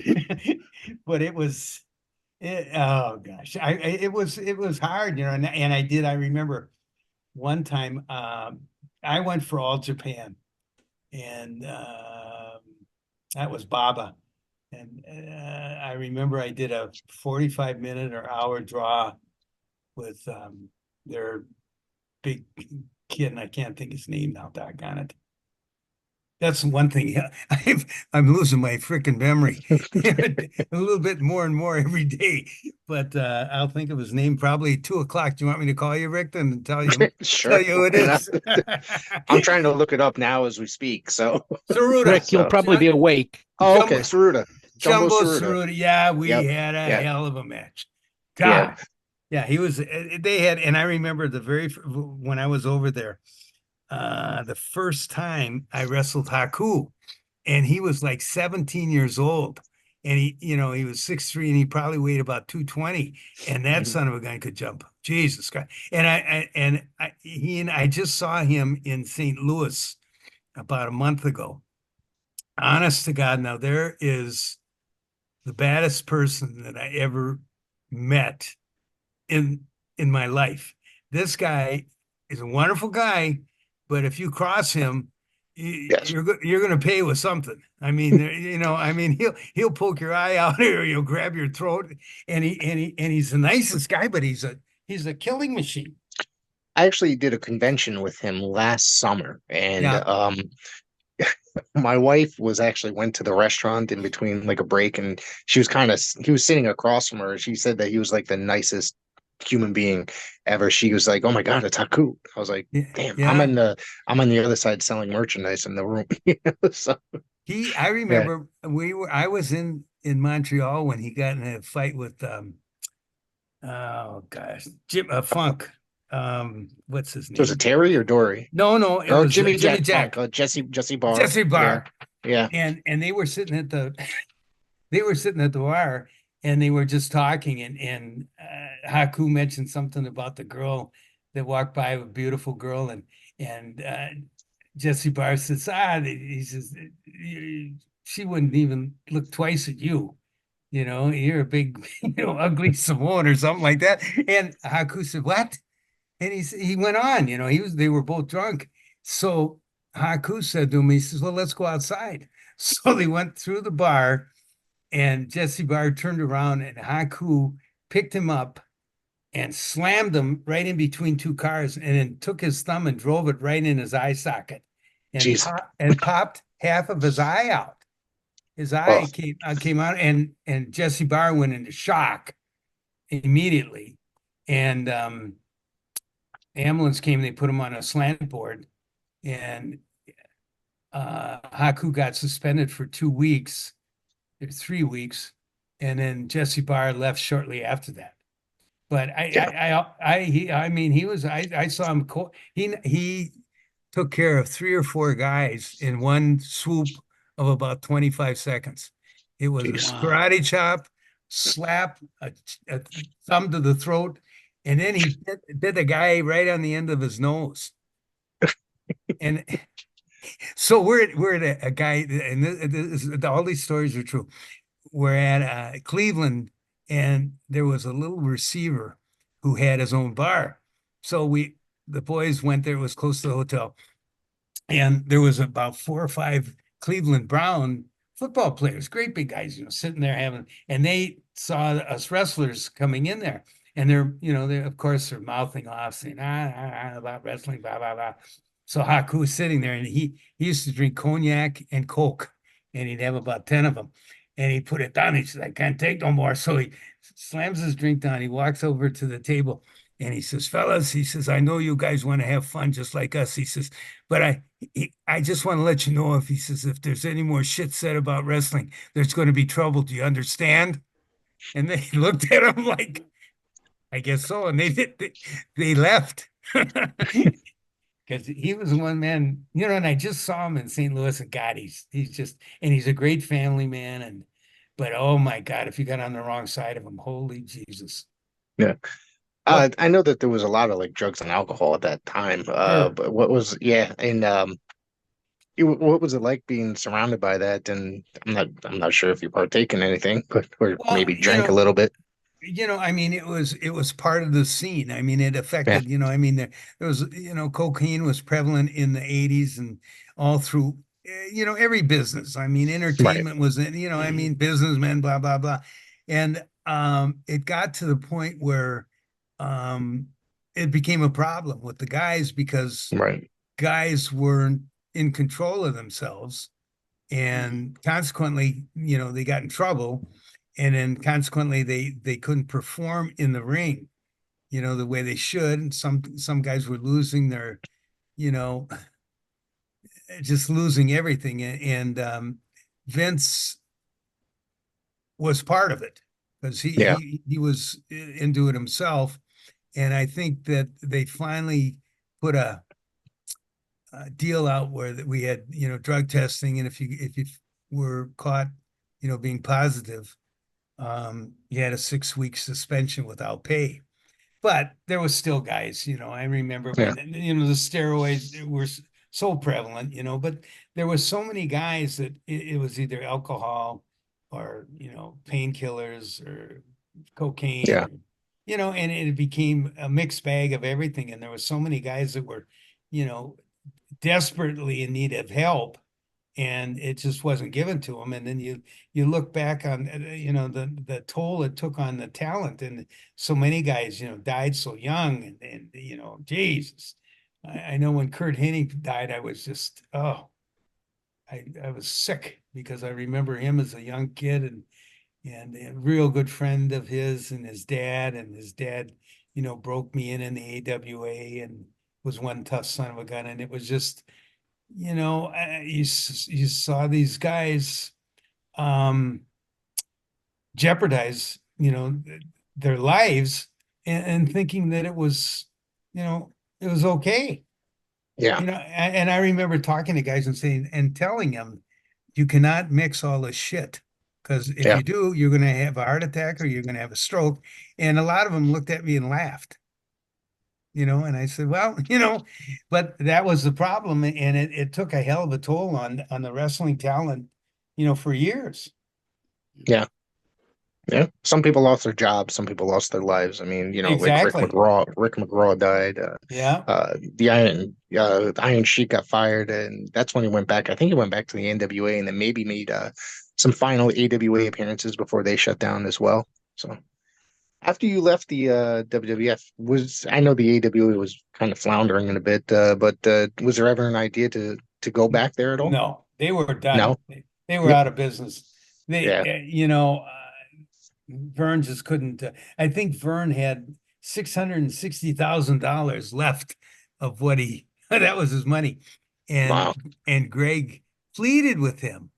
Speaker 3: But oh gosh, it was hard, and I remember one time I went for All Japan, and that was Baba, and I remember I did a 45-minute or hour draw with their big kid, and I can't think his name now, doggone it. That's one thing. Yeah, I'm losing my freaking memory a little bit more and more every day. But I'll think of his name probably 2 o'clock. Do you want me to call you, Rick, and tell you
Speaker 2: Sure.
Speaker 3: who it is?
Speaker 2: I'm trying to look it up now as we speak. So,
Speaker 3: Saruda.
Speaker 4: Rick, you'll
Speaker 2: so
Speaker 4: probably be awake.
Speaker 2: oh, okay,
Speaker 3: Jumbo,
Speaker 2: Saruda, Jumbo
Speaker 3: Jumbo
Speaker 2: Saruda.
Speaker 3: Saruda. Yeah, we
Speaker 2: Yep.
Speaker 3: had a
Speaker 2: Yeah.
Speaker 3: hell of a match.
Speaker 2: Yeah.
Speaker 3: God. Yeah, he was. They had, and I remember when I was over there, the first time I wrestled Haku, and he was like 17 years old, and he was 6'3", and he probably weighed about 220, and that son of a gun could jump. Jesus Christ! And I just saw him in St. Louis about a month ago. Honest to God, now there is the baddest person that I ever met in my life. This guy is a wonderful guy, but if you cross him,
Speaker 2: Yes.
Speaker 3: you're going to pay with something. I mean, he'll poke your eye out, or he'll grab your throat, and he's the nicest guy, but he's a killing machine.
Speaker 2: I actually did a convention with him last summer, and
Speaker 3: Yeah.
Speaker 2: My wife went to the restaurant in between like a break, and he was sitting across from her. She said that he was like the nicest human being ever. She was like, "Oh my God, it's Haku." I was like, "Damn,
Speaker 3: Yeah.
Speaker 2: I'm on the other side selling merchandise in the room." So
Speaker 3: I remember I was in Montreal when he got in a fight with oh gosh, Jim Funk. What's his
Speaker 2: was it
Speaker 3: name?
Speaker 2: Terry or Dory?
Speaker 3: No, it
Speaker 2: Oh,
Speaker 3: was
Speaker 2: Jimmy
Speaker 3: Jimmy
Speaker 2: Jack.
Speaker 3: Jack.
Speaker 2: Jesse Barr.
Speaker 3: Jesse Barr.
Speaker 2: Yeah.
Speaker 3: And they were sitting at the bar, and they were just talking, and Haku mentioned something about the girl that walked by, a beautiful girl, and Jesse Barr says, he says, she wouldn't even look twice at you. You're a big, ugly Samoan or something like that. And Haku said, what? And he went on, they were both drunk. So Haku said to him, he says, well, let's go outside. So they went through the bar, and Jesse Barr turned around, and Haku picked him up and slammed him right in between two cars, and then took his thumb and drove it right in his eye socket, and popped half of his eye out. His eye came out, and Jesse Barr went into shock immediately, and ambulance came. They put him on a slant board, and Haku got suspended for 2 weeks, or 3 weeks, and then Jesse Barr left shortly after that. But I saw him. He took care of 3 or 4 guys in one swoop of about 25 seconds. It was a karate chop, slap, a thumb to the throat, and then he did the guy right on the end of his nose. And so we're at a guy, and all these stories are true. We're at Cleveland, and there was a little receiver who had his own bar. So the boys went there. It was close to the hotel, and there was about 4 or 5 Cleveland Brown football players, great big guys, sitting there and they saw us wrestlers coming in there, and they're of course they're mouthing off, saying about wrestling, blah blah blah. So Haku was sitting there, and he used to drink cognac and Coke, and he'd have about 10 of them, and he put it down. He said, "I can't take no more." So he slams his drink down. He walks over to the table, and he says, "Fellas," he says, "I know you guys want to have fun just like us." He says, "But I just want to let you know, if there's any more shit said about wrestling, there's going to be trouble. Do you understand?" And they looked at him like, "I guess so." And they left. Because he was one man, and I just saw him in St. Louis, and God, he's a great family man, but oh my God, if you got on the wrong side of him, holy Jesus.
Speaker 2: Yeah. I know that there was a lot of like drugs and alcohol at that time.
Speaker 3: Sure.
Speaker 2: But what was it like being surrounded by that? And I'm not sure if you partake in anything, but or maybe drank a little bit.
Speaker 3: I mean, it was part of the scene. I mean, it affected, I mean, there was, cocaine was prevalent in the 80s and all through, every business. I mean, entertainment was in, I mean, businessmen, blah, blah, blah. And it got to the point where it became a problem with the guys, because guys weren't in control of themselves, and consequently, they got in trouble, and then consequently they couldn't perform in the ring, the way they should. And some guys were losing their, just losing everything. And Vince was part of it because
Speaker 2: Yeah.
Speaker 3: he was into it himself. And I think that they finally put a deal out where that we had, drug testing, and if you were caught, being positive, you had a 6-week suspension without pay. But there was still guys, I remember when, the steroids were so prevalent, but there was so many guys that it was either alcohol or, painkillers or cocaine,
Speaker 2: Yeah.
Speaker 3: and it became a mixed bag of everything. And there was so many guys that were, desperately in need of help, and it just wasn't given to them. And then you look back on the toll it took on the talent, and so many guys died so young, and Jesus, I know when Kurt Hennig died, I was just I was sick, because I remember him as a young kid, and a real good friend of his, and his dad broke me in the AWA, and was one tough son of a gun. And it was just, you saw these guys jeopardize, their lives, and thinking that it was, it was okay.
Speaker 2: Yeah.
Speaker 3: And I remember talking to guys and saying, and telling them, you cannot mix all this shit, because if
Speaker 2: Yeah.
Speaker 3: you do, you're going to have a heart attack or you're going to have a stroke. And a lot of them looked at me and laughed. And I said, well, but that was the problem. And it took a hell of a toll on the wrestling talent, for years.
Speaker 2: Yeah. Yeah. Some people lost their jobs. Some people lost their lives. I mean,
Speaker 3: Exactly.
Speaker 2: like Rick McGraw died.
Speaker 3: Yeah.
Speaker 2: The Iron Sheik got fired, and that's when he went back. I think he went back to the NWA, and then maybe made some final AWA appearances before they shut down as well. So after you left the WWF, I know the AWA was kind of floundering in a bit, but was there ever an idea to go back there at all?
Speaker 3: No, they were done.
Speaker 2: No.
Speaker 3: They were out of business.
Speaker 2: Yeah.
Speaker 3: Vern just couldn't. I think Vern had $660,000 left of what that was his money.
Speaker 2: Wow.
Speaker 3: And Greg pleaded with him.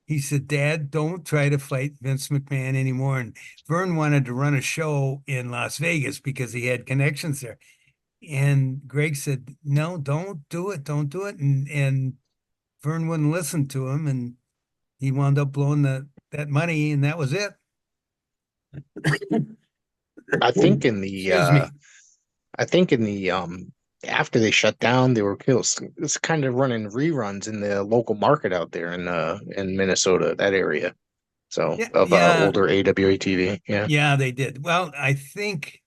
Speaker 3: He said, Dad, don't try to fight Vince McMahon anymore. And Vern wanted to run a show in Las Vegas because he had connections there. And Greg said, no, don't do it. Don't do it. And Vern wouldn't listen to him. And he wound up blowing that money, and that was it.
Speaker 2: I think in the after they shut down, they were it's kind of running reruns in the local market out there in Minnesota, that area. So older AWA TV. Yeah.
Speaker 3: Yeah, they did. Well, I think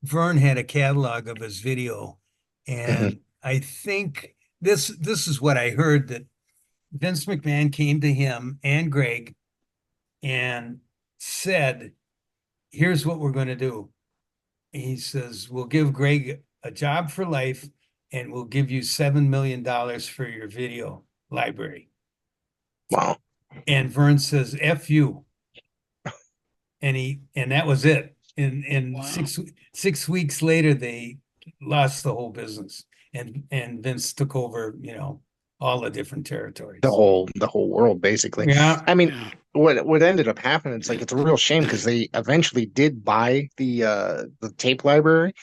Speaker 3: Vern had a catalog of his video, and I think this is what I heard, that Vince McMahon came to him and Greg and said, here's what we're going to do. He says, we'll give Greg a job for life, and we'll give you $7 million for your video library.
Speaker 2: Wow.
Speaker 3: And Vern says, F you. And that was it. And
Speaker 4: Wow.
Speaker 3: 6 weeks later, they lost the whole business, and Vince took over, all the different territories.
Speaker 2: The whole world, basically.
Speaker 3: Yeah.
Speaker 2: I mean, what ended up happening, it's a real shame, because they eventually did buy the tape library.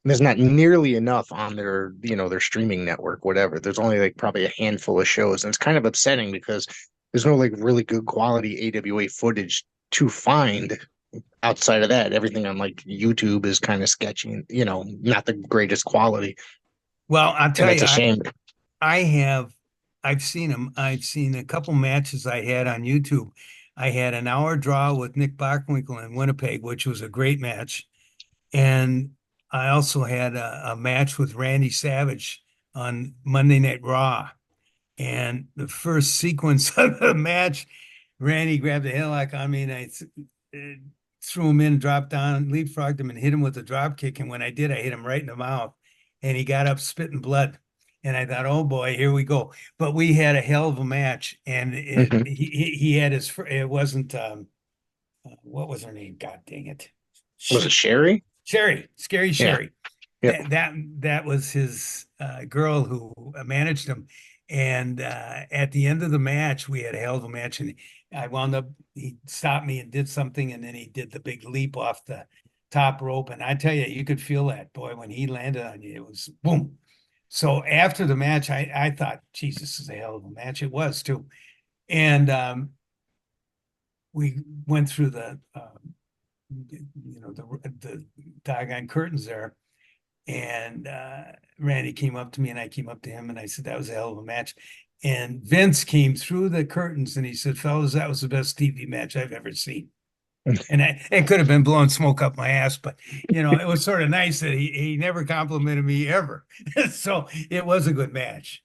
Speaker 2: And there's not nearly enough on their streaming network, whatever. There's only like probably a handful of shows. And it's kind of upsetting, because there's no like really good quality AWA footage to find outside of that. Everything on like YouTube is kind of sketchy, not the greatest quality.
Speaker 3: Well, I'll tell you,
Speaker 2: it's a shame.
Speaker 3: I've seen them. I've seen a couple matches I had on YouTube. I had an hour draw with Nick Bockwinkel in Winnipeg, which was a great match. And I also had a match with Randy Savage on Monday Night Raw. And the first sequence of the match, Randy grabbed a headlock on me, and I threw him in, dropped down, leapfrogged him, and hit him with a drop kick. And when I did, I hit him right in the mouth. And he got up spitting blood. And I thought, oh boy, here we go. But we had a hell of a match, and he had his. It wasn't what was her name? God dang it!
Speaker 2: Was it Sherry?
Speaker 3: Sherry, Scary
Speaker 2: Yeah.
Speaker 3: Sherry.
Speaker 2: Yep.
Speaker 3: That was his girl who managed him. And at the end of the match, we had a hell of a match, and I wound up. He stopped me and did something, and then he did the big leap off the top rope. And I tell you, you could feel that, boy, when he landed on you. It was boom. So after the match, I thought, Jesus, this is a hell of a match. It was too. And we went through the the doggone curtains there. And Randy came up to me, and I came up to him, and I said, that was a hell of a match. And Vince came through the curtains, and he said, fellas, that was the best TV match I've ever seen. And it could have been blowing smoke up my ass, but it was sort of nice that he never complimented me ever. So it was a good match.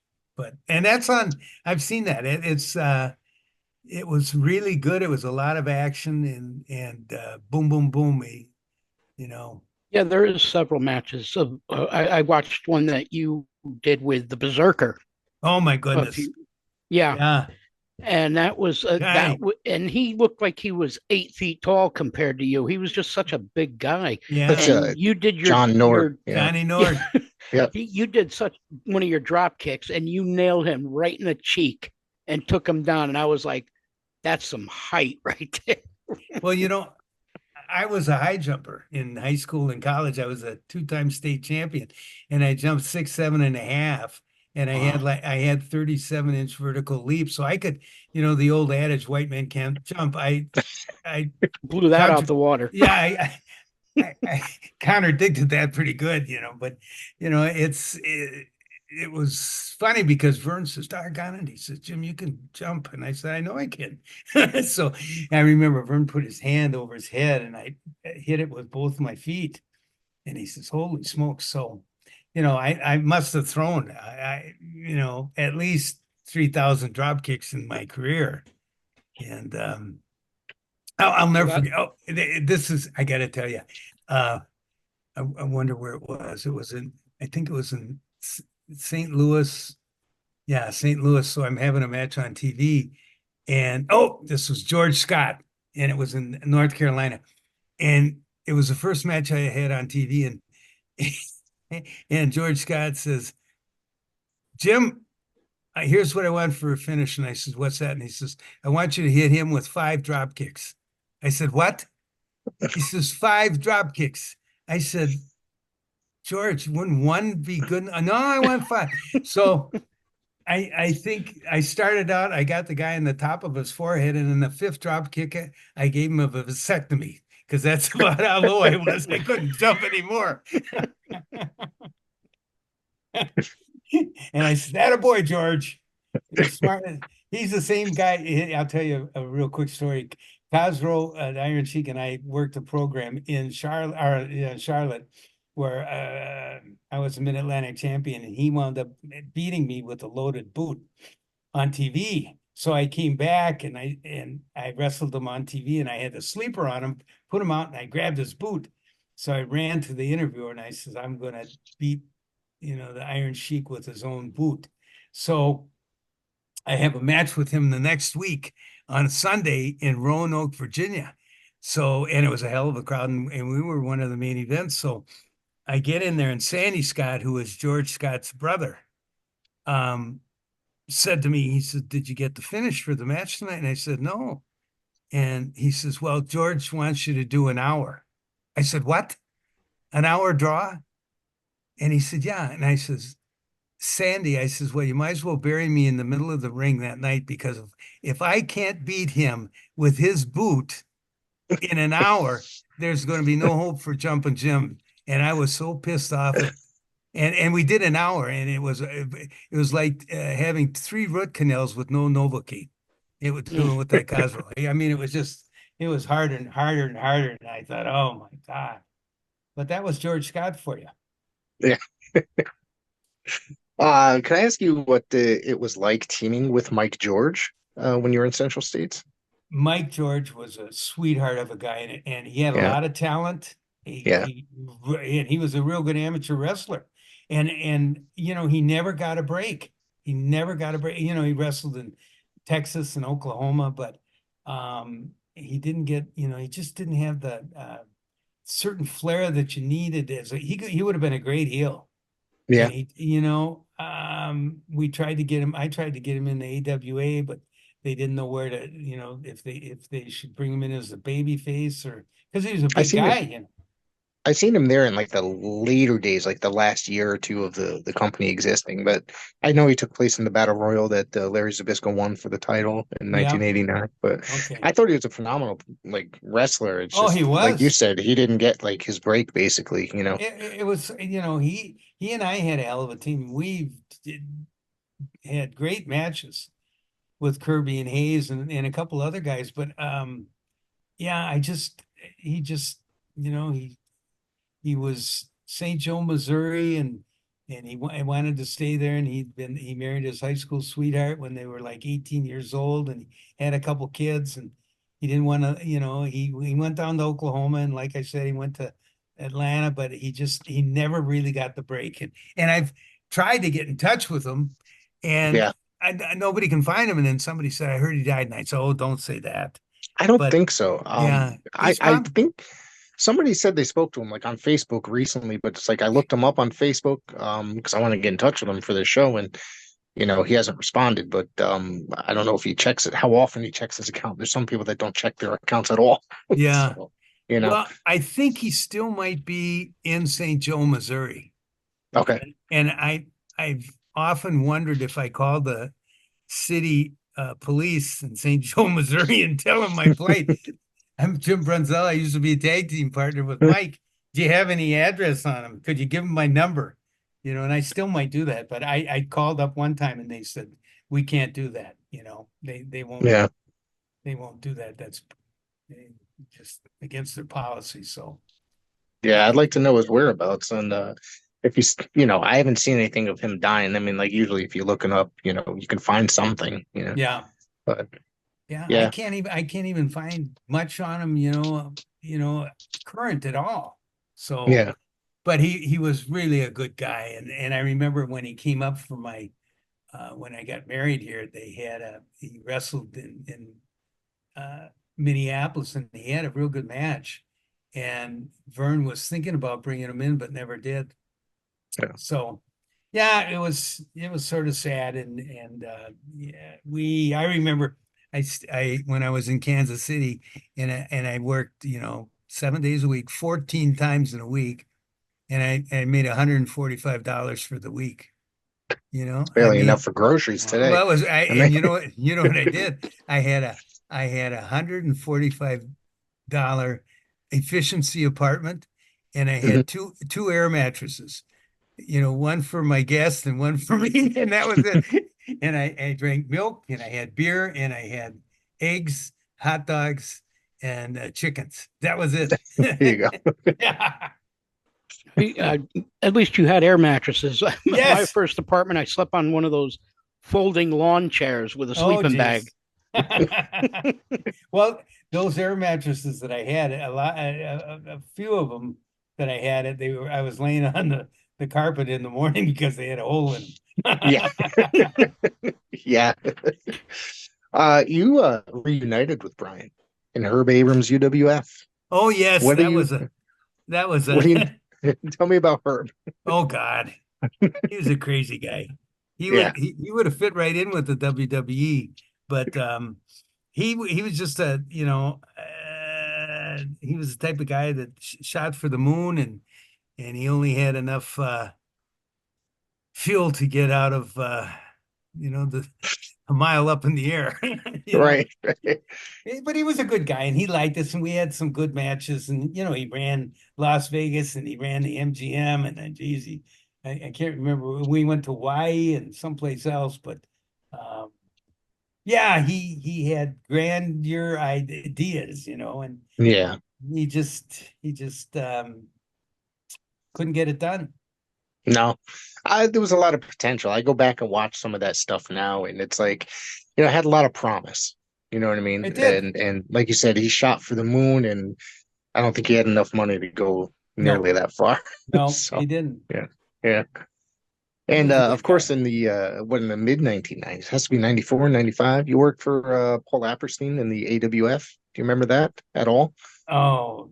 Speaker 3: And that's on. I've seen that. It was really good. It was a lot of action, and boom, boom, boom.
Speaker 4: Yeah, there is several matches. I watched one that you did with the Berserker.
Speaker 3: Oh my goodness!
Speaker 4: Yeah. And that was and he looked like he was 8 feet tall compared to you. He was just such a big guy.
Speaker 3: Yeah,
Speaker 4: and you did your
Speaker 2: John Nord.
Speaker 3: Johnny Nord.
Speaker 2: Yeah.
Speaker 4: You did such one of your drop kicks, and you nailed him right in the cheek and took him down. And I was like, "That's some height right there."
Speaker 3: Well, I was a high jumper in high school and college. I was a 2-time state champion, and I jumped 6, 7.5. And I had 37-inch vertical leaps. So I could, the old adage, white men can't jump. I
Speaker 4: blew that out the water.
Speaker 3: Yeah. I contradicted that pretty good, but it was funny because Vern says, doggone it. He says, Jim, you can jump. And I said, I know I can. So I remember Vern put his hand over his head, and I hit it with both my feet. And he says, holy smokes. So, I must have thrown, at least 3,000 drop kicks in my career. And I'll never forget. Oh, I got to tell you, I wonder where it was. I think it was in St. Louis. Yeah, St. Louis. So I'm having a match on TV, and this was George Scott, and it was in North Carolina, and it was the first match I had on TV, and George Scott says, Jim, here's what I want for a finish. And I said, what's that? And he says, I want you to hit him with 5 drop kicks. I said, what? He says, 5 drop kicks. I said, George, wouldn't 1 be good? No, I want 5. So I think I started out, I got the guy in the top of his forehead, and in the 5th drop kick, I gave him a vasectomy, because that's about how low I was. I couldn't jump anymore. And I said, "That a boy, George. He's smart. He's the same guy." I'll tell you a real quick story. Cosro, the Iron Sheik, and I worked a program in Charlotte, where I was a Mid-Atlantic champion, and he wound up beating me with a loaded boot on TV. So I came back, and I wrestled him on TV, and I had the sleeper on him, put him out, and I grabbed his boot. So I ran to the interviewer, and I said, I'm going to beat, the Iron Sheik with his own boot. So I have a match with him the next week on Sunday in Roanoke, Virginia. So, and it was a hell of a crowd, and we were one of the main events. So I get in there, and Sandy Scott, who is George Scott's brother, said to me, he said, did you get the finish for the match tonight? And I said, no. And he says, well, George wants you to do an hour. I said, what? An hour draw? And he said, yeah. And I says, Sandy, I says, well, you might as well bury me in the middle of the ring that night, because if I can't beat him with his boot in an hour, there's going to be no hope for Jumpin' Jim. And I was so pissed off. And we did an hour, and it was like having 3 root canals with no Novocaine. It was doing with that Cosmo. I mean, it was harder and harder and harder. And I thought, oh my God. But that was George Scott for you.
Speaker 2: Yeah. Can I ask you what it was like teaming with Mike George when you were in Central States?
Speaker 3: Mike George was a sweetheart of a guy, and he had a lot of talent. He was a real good amateur wrestler. and he never got a break. He never got a break. He wrestled in Texas and Oklahoma, but he didn't get, he just didn't have the certain flair that you needed. He would have been a great heel.
Speaker 2: Yeah.
Speaker 3: And we tried to get him. I tried to get him in the AWA, but they didn't know where to, if they should bring him in as a baby face, or because he was a big guy.
Speaker 2: I seen him there in like the later days, like the last year or two of the company existing. But I know he took place in the Battle Royal that Larry Zbyszko won for the title in 1989. But
Speaker 3: Okay.
Speaker 2: I thought he was a phenomenal like wrestler. It's just
Speaker 3: he was,
Speaker 2: like you said, he didn't get like his break basically.
Speaker 3: It was he and I had a hell of a team. Had great matches with Kirby and Hayes and a couple other guys, but he was St. Joe, Missouri, and he wanted to stay there, and he married his high school sweetheart when they were like 18 years old, and he had a couple kids, and he didn't want to, he went down to Oklahoma, and like I said, he went to Atlanta, but he never really got the break, and I've tried to get in touch with him, and nobody can find him, and then somebody said, I heard he died, and I said, oh, don't say that.
Speaker 2: I don't think so.
Speaker 3: I
Speaker 2: think somebody said they spoke to him like on Facebook recently, but it's like I looked him up on Facebook because I want to get in touch with him for the show, and he hasn't responded. But I don't know if he checks it, how often he checks his account. There's some people that don't check their accounts at all.
Speaker 3: Yeah.
Speaker 2: So,
Speaker 3: Well, I think he still might be in St. Joe, Missouri.
Speaker 2: Okay.
Speaker 3: And I've often wondered if I called the city police in St. Joe, Missouri, and tell them my plight. I'm Jim Brunzell. I used to be a tag team partner with Mike. Do you have any address on him? Could you give him my number? And I still might do that, but I called up one time and they said, we can't do that. They won't.
Speaker 2: Yeah.
Speaker 3: They won't do that. That's just against their policy. So.
Speaker 2: Yeah, I'd like to know his whereabouts, and if he's, I haven't seen anything of him dying. I mean, like usually if you're looking up, you can find something.
Speaker 3: Yeah.
Speaker 2: But.
Speaker 3: Yeah, I can't even find much on him, current at all. So
Speaker 2: yeah,
Speaker 3: but he was really a good guy, and I remember when he came up for my when I got married here, he wrestled in Minneapolis, and he had a real good match, and Vern was thinking about bringing him in, but never did.
Speaker 2: Yeah.
Speaker 3: So. Yeah, it was sort of sad, and I remember. I when I was in Kansas City and I worked, 7 days a week, 14 times in a week, and I made $145 for the week.
Speaker 2: Barely enough for groceries today.
Speaker 3: Well, and you know what I did? I had a $145 efficiency apartment, and I had two air mattresses. One for my guests and one for me, and that was it. And I drank milk, and I had beer, and I had eggs, hot dogs, and chickens. That was it.
Speaker 2: There you go.
Speaker 4: Yeah. At least you had air mattresses.
Speaker 3: Yes.
Speaker 4: My first apartment, I slept on one of those folding lawn chairs with a sleeping bag.
Speaker 3: Well, those air mattresses that I had, a few of them that I had, I was laying on the carpet in the morning because they had a hole in them.
Speaker 2: Yeah. Yeah. You reunited with Brian in Herb Abrams UWF.
Speaker 3: Oh yes,
Speaker 2: What
Speaker 3: that was a
Speaker 2: tell me about Herb.
Speaker 3: Oh God. He was a crazy guy. He would have fit right in with the WWE, but he was just he was the type of guy that shot for the moon, and he only had enough fuel to get out of a mile up in the air.
Speaker 2: Right.
Speaker 3: But he was a good guy, and he liked us, and we had some good matches, and he ran Las Vegas, and he ran the MGM, and then I can't remember, we went to Hawaii and someplace else, but he had grandeur ideas, and
Speaker 2: yeah,
Speaker 3: he just couldn't get it done.
Speaker 2: No, there was a lot of potential. I go back and watch some of that stuff now, and it's like, it had a lot of promise. You know what I mean?
Speaker 3: It did.
Speaker 2: And like you said, he shot for the moon, and I don't think he had enough money to go nearly that far.
Speaker 3: No,
Speaker 2: So,
Speaker 3: he didn't.
Speaker 2: Yeah. And
Speaker 3: was a
Speaker 2: of
Speaker 3: good
Speaker 2: course,
Speaker 3: guy.
Speaker 2: in the mid 1990s, has to be 94, 95. You worked for Paul Apperstein in the AWF. Do you remember that at all?
Speaker 3: Oh,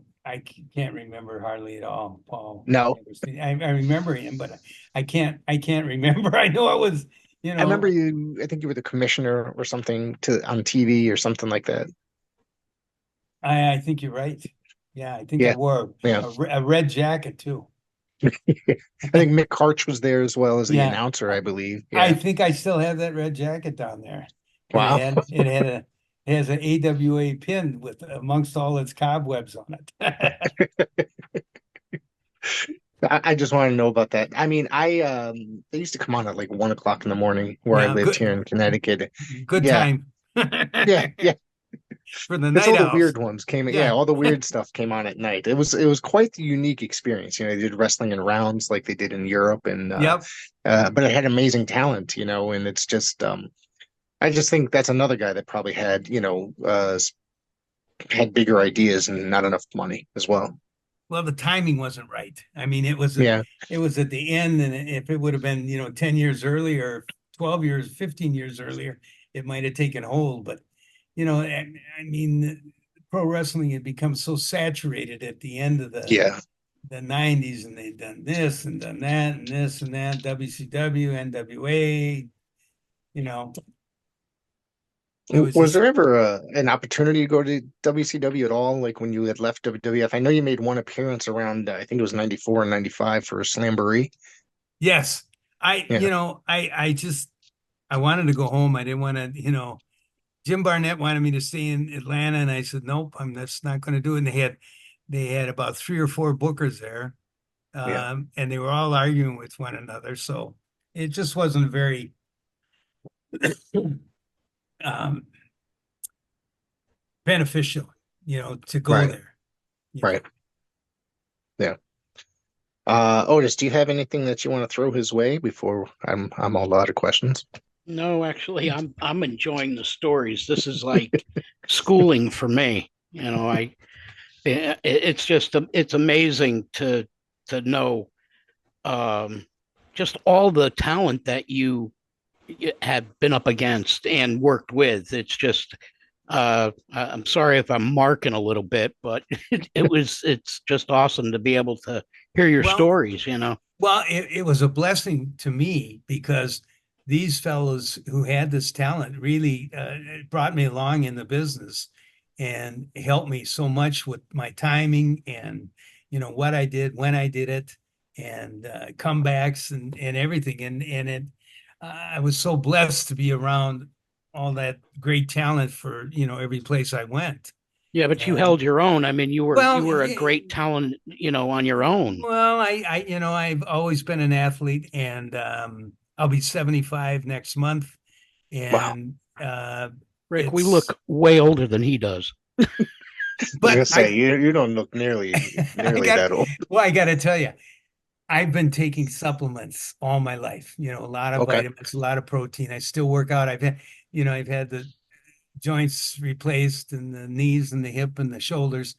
Speaker 3: can't remember hardly at all, Paul.
Speaker 2: No,
Speaker 3: I remember him, but I can't remember. I know it was, you
Speaker 2: I remember
Speaker 3: know,
Speaker 2: you. I think you were the commissioner or something to on TV or something like that.
Speaker 3: I think you're right. Yeah, I think I
Speaker 2: Yeah,
Speaker 3: wore
Speaker 2: yeah.
Speaker 3: a red jacket too.
Speaker 2: I think Mick Karch was there as well as the
Speaker 3: Yeah,
Speaker 2: announcer, I believe.
Speaker 3: I
Speaker 2: Yeah.
Speaker 3: think I still have that red jacket down there, and
Speaker 2: Wow.
Speaker 3: it has an AWA pin with amongst all its cobwebs on it.
Speaker 2: I just want to know about that. I mean, they used to come on at like 1 o'clock in the morning where I
Speaker 3: Yeah,
Speaker 2: lived here in Connecticut.
Speaker 3: good
Speaker 2: Yeah,
Speaker 3: time
Speaker 2: yeah, yeah.
Speaker 3: for the
Speaker 2: Because
Speaker 3: night
Speaker 2: all the
Speaker 3: owls.
Speaker 2: weird ones came, yeah,
Speaker 3: Yeah.
Speaker 2: all the weird stuff came on at night. It was quite the unique experience. They did wrestling in rounds like they did in Europe, and
Speaker 3: Yep.
Speaker 2: but it had amazing talent, and it's just I just think that's another guy that probably had, had bigger ideas and not enough money as well.
Speaker 3: Well, the timing wasn't right. I mean,
Speaker 2: Yeah,
Speaker 3: it was at the end, and if it would have been, 10 years earlier, 12 years, 15 years earlier, it might have taken hold. But, I mean, pro wrestling had become so saturated at the end of
Speaker 2: yeah.
Speaker 3: the 90s, and they'd done this and done that and this and that, WCW, NWA, you know, it was
Speaker 2: Was
Speaker 3: just,
Speaker 2: there ever an opportunity to go to WCW at all? Like when you had left WWF? I know you made one appearance around, I think it was 94 and 95 for a Slamboree.
Speaker 3: yes.
Speaker 2: Yeah,
Speaker 3: I wanted to go home. I didn't want to, Jim Barnett wanted me to stay in Atlanta, and I said, nope, that's not going to do it. And they had about three or four bookers there,
Speaker 2: yeah.
Speaker 3: and they were all arguing with one another. So it just wasn't very um, beneficial, to go
Speaker 2: Right,
Speaker 3: there.
Speaker 2: right. Yeah. Otis, do you have anything that you want to throw his way before I'm all out of questions?
Speaker 4: No, actually, I'm enjoying the stories. This is like schooling for me. It's just it's amazing to know just all the talent that you have been up against and worked with. It's just I'm sorry if I'm marking a little bit, but it's just awesome to be able to hear your
Speaker 3: Well,
Speaker 4: stories.
Speaker 3: well, it was a blessing to me because these fellows who had this talent really brought me along in the business and helped me so much with my timing and what I did when I did it and comebacks and everything and it I was so blessed to be around all that great talent for every place I went.
Speaker 4: Yeah, but you
Speaker 3: And
Speaker 4: held your own. I mean, you
Speaker 3: well,
Speaker 4: were a great talent, on your own.
Speaker 3: well, I've always been an athlete, and I'll be 75 next month,
Speaker 2: Wow.
Speaker 3: and
Speaker 4: Rick, we
Speaker 3: it's.
Speaker 4: look way older than he does.
Speaker 2: I was
Speaker 3: But
Speaker 2: gonna say you don't look nearly
Speaker 3: I
Speaker 2: nearly
Speaker 3: got,
Speaker 2: that old.
Speaker 3: well, I got to tell you, I've been taking supplements all my life. A lot of
Speaker 2: Okay.
Speaker 3: vitamins, a lot of protein. I still work out. I've had the joints replaced, and the knees, and the hip, and the shoulders.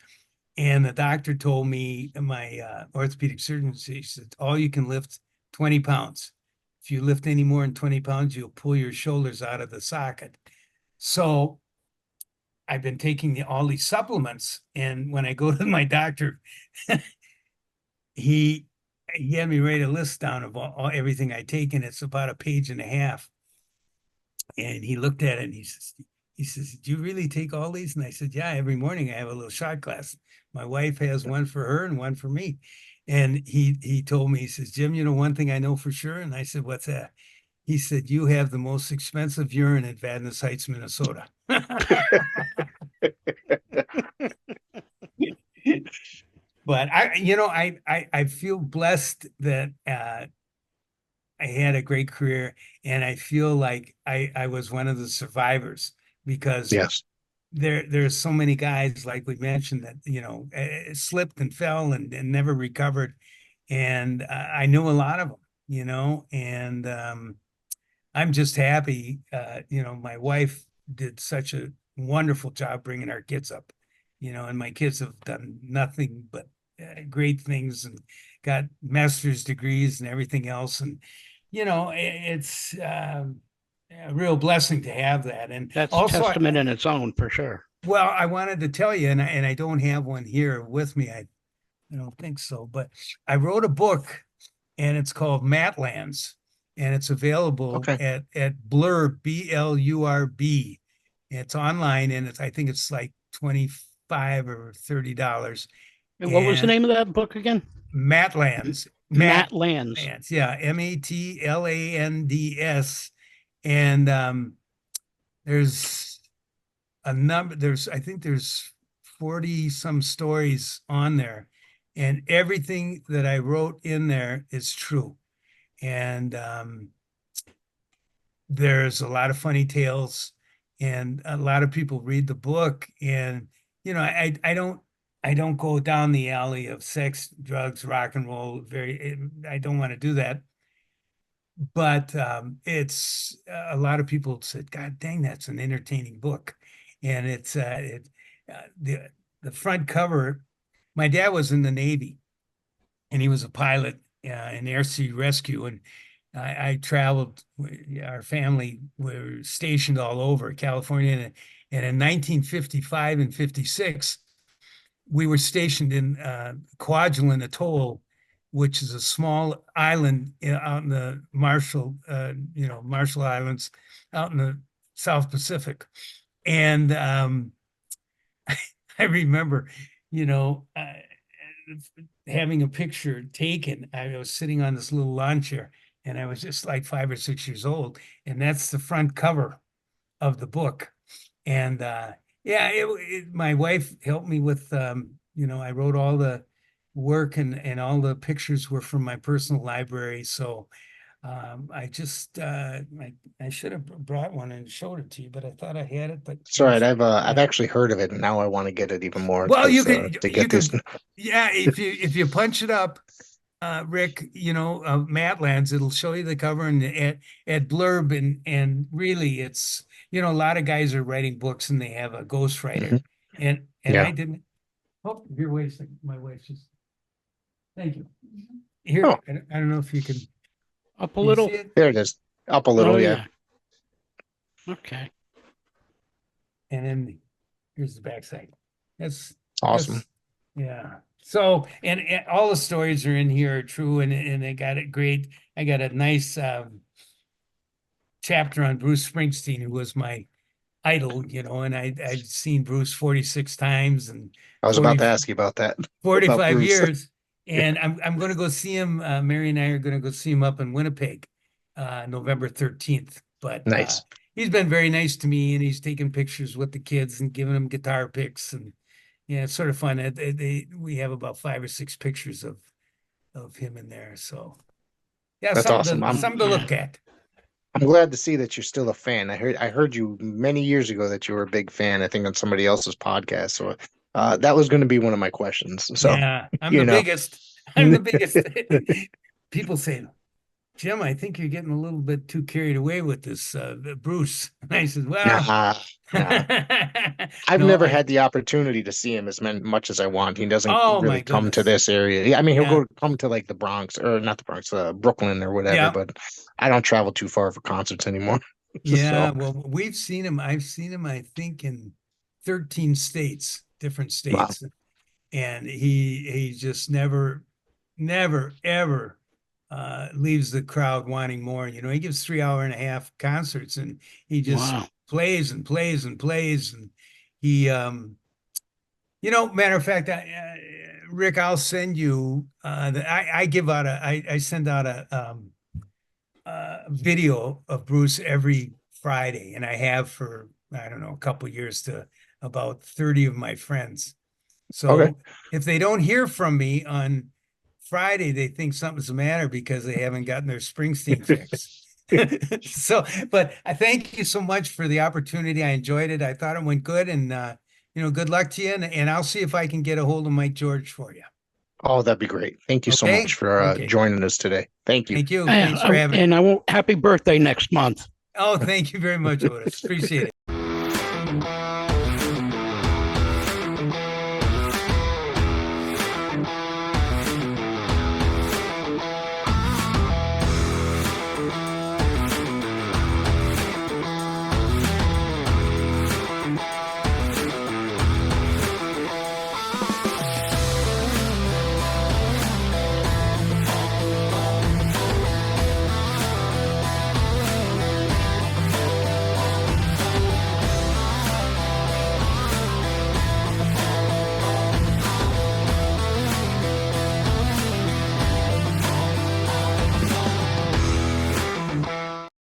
Speaker 3: And the doctor told me, my orthopedic surgeon, he said, all you can lift 20 pounds. If you lift any more than 20 pounds, you'll pull your shoulders out of the socket. So I've been taking all these supplements. And when I go to my doctor, he he had me write a list down of everything I take, and it's about a page and a half. And he looked at it and he says, do you really take all these? And I said, yeah, every morning I have a little shot glass. My wife has one for her and one for me. And he told me, he says, Jim, one thing I know for sure. And I said, what's that? He said, you have the most expensive urine at Vadnais Heights, Minnesota. But I feel blessed that I had a great career, and I feel like I was one of the survivors because
Speaker 2: Yes.
Speaker 3: there's so many guys like we mentioned that slipped and fell and never recovered, and I knew a lot of them, and I'm just happy. My wife did such a wonderful job bringing our kids up, and my kids have done nothing but great things and got master's degrees and everything else, and it's a real blessing to have that. And
Speaker 4: That's a
Speaker 3: also,
Speaker 4: testament in its own, for sure.
Speaker 3: well, I wanted to tell you, and I don't have one here with me. I don't think so, but I wrote a book, and it's called Matlands, and it's available
Speaker 2: Okay.
Speaker 3: at Blur, BLURB. It's online, and I think it's like $25 or $30.
Speaker 4: And what was the name of that book again?
Speaker 3: Matlands.
Speaker 4: Matlands.
Speaker 3: Matlands. Yeah, Matlands. And there's a number. I think there's 40 some stories on there, and everything that I wrote in there is true. And there's a lot of funny tales, and a lot of people read the book. And I don't go down the alley of sex, drugs, rock and roll. I don't want to do that. But it's a lot of people said, "God dang, that's an entertaining book," and it's the front cover. My dad was in the Navy, and he was a pilot in air sea rescue, and I traveled. Our family were stationed all over California, and in 1955 and 56, we were stationed in Kwajalein Atoll, which is a small island out in the Marshall Islands, out in the South Pacific. And I remember, having a picture taken. I was sitting on this little lawn chair, and I was just like 5 or 6 years old, and that's the front cover of the book. And my wife helped me with, I wrote all the work, and all the pictures were from my personal library. So I just I should have brought one and showed it to you, but I thought I had it. But
Speaker 2: It's all right. I've actually heard of it, and now I want to get it even more.
Speaker 3: Well, you
Speaker 2: to
Speaker 3: can
Speaker 2: get this.
Speaker 3: Yeah, if you punch it up, Rick, Matlands, it'll show you the cover and at Blurb, and really it's a lot of guys are writing books and they have a ghostwriter, and
Speaker 2: Yeah.
Speaker 3: I didn't. Oh, here, wait a second. My wife's just. Thank you. Here,
Speaker 2: Oh.
Speaker 3: I don't know if you can.
Speaker 4: Up a
Speaker 3: can you
Speaker 4: little.
Speaker 3: see it?
Speaker 2: There it is. Up a little,
Speaker 4: Oh,
Speaker 2: yeah.
Speaker 4: Okay.
Speaker 3: And then here's the backside. That's
Speaker 2: Awesome.
Speaker 3: yeah. So, and all the stories are in here are true, and they got it great. I got a nice chapter on Bruce Springsteen, who was my idol, and I'd seen Bruce 46 times, and
Speaker 2: I was about to ask you about that.
Speaker 3: 45
Speaker 2: Bruce.
Speaker 3: years. And I'm going to go see him. Mary and I are going to go see him up in Winnipeg, November 13th. But
Speaker 2: Nice.
Speaker 3: He's been very nice to me, and he's taking pictures with the kids and giving them guitar picks, and it's sort of fun. We have about 5 or 6 pictures of him in there. So yeah,
Speaker 2: That's awesome.
Speaker 3: Something to look at.
Speaker 2: I'm glad to see that you're still a fan. I heard you many years ago that you were a big fan, I think on somebody else's podcast. So that was going to be one of my questions. So
Speaker 3: yeah, I'm the biggest. I'm the biggest. People say, Jim, I think you're getting a little bit too carried away with this Bruce. And I said, well,
Speaker 2: nah. I've never had the opportunity to see him as much as I want. He doesn't really come to this area. Yeah, I mean, he'll come to like the Bronx, or not the Bronx, Brooklyn or whatever, but I don't travel too far for concerts anymore.
Speaker 3: Yeah, well, we've seen him. I've seen him, I think, in 13 states, different states. Wow. And he just never, ever leaves the crowd wanting more. He gives 3.5-hour concerts, and he just plays and plays and plays. And he, matter of fact, Rick, I'll send you. I send out a video of Bruce every Friday, and I have for I don't know a couple of years to about 30 of my friends. So if they don't hear from me on Friday, they think something's the matter because they haven't gotten their Springsteen fix. So, but I thank you so much for the opportunity. I enjoyed it. I thought it went good, and good luck to you. And I'll see if I can get a hold of Mike George for you.
Speaker 2: Oh, that'd be great. Thank you so much for joining us today. Thank you.
Speaker 3: Thank you. Thanks for having me.
Speaker 4: And happy birthday next month.
Speaker 3: Oh, thank you very much, Oatis. Appreciate it.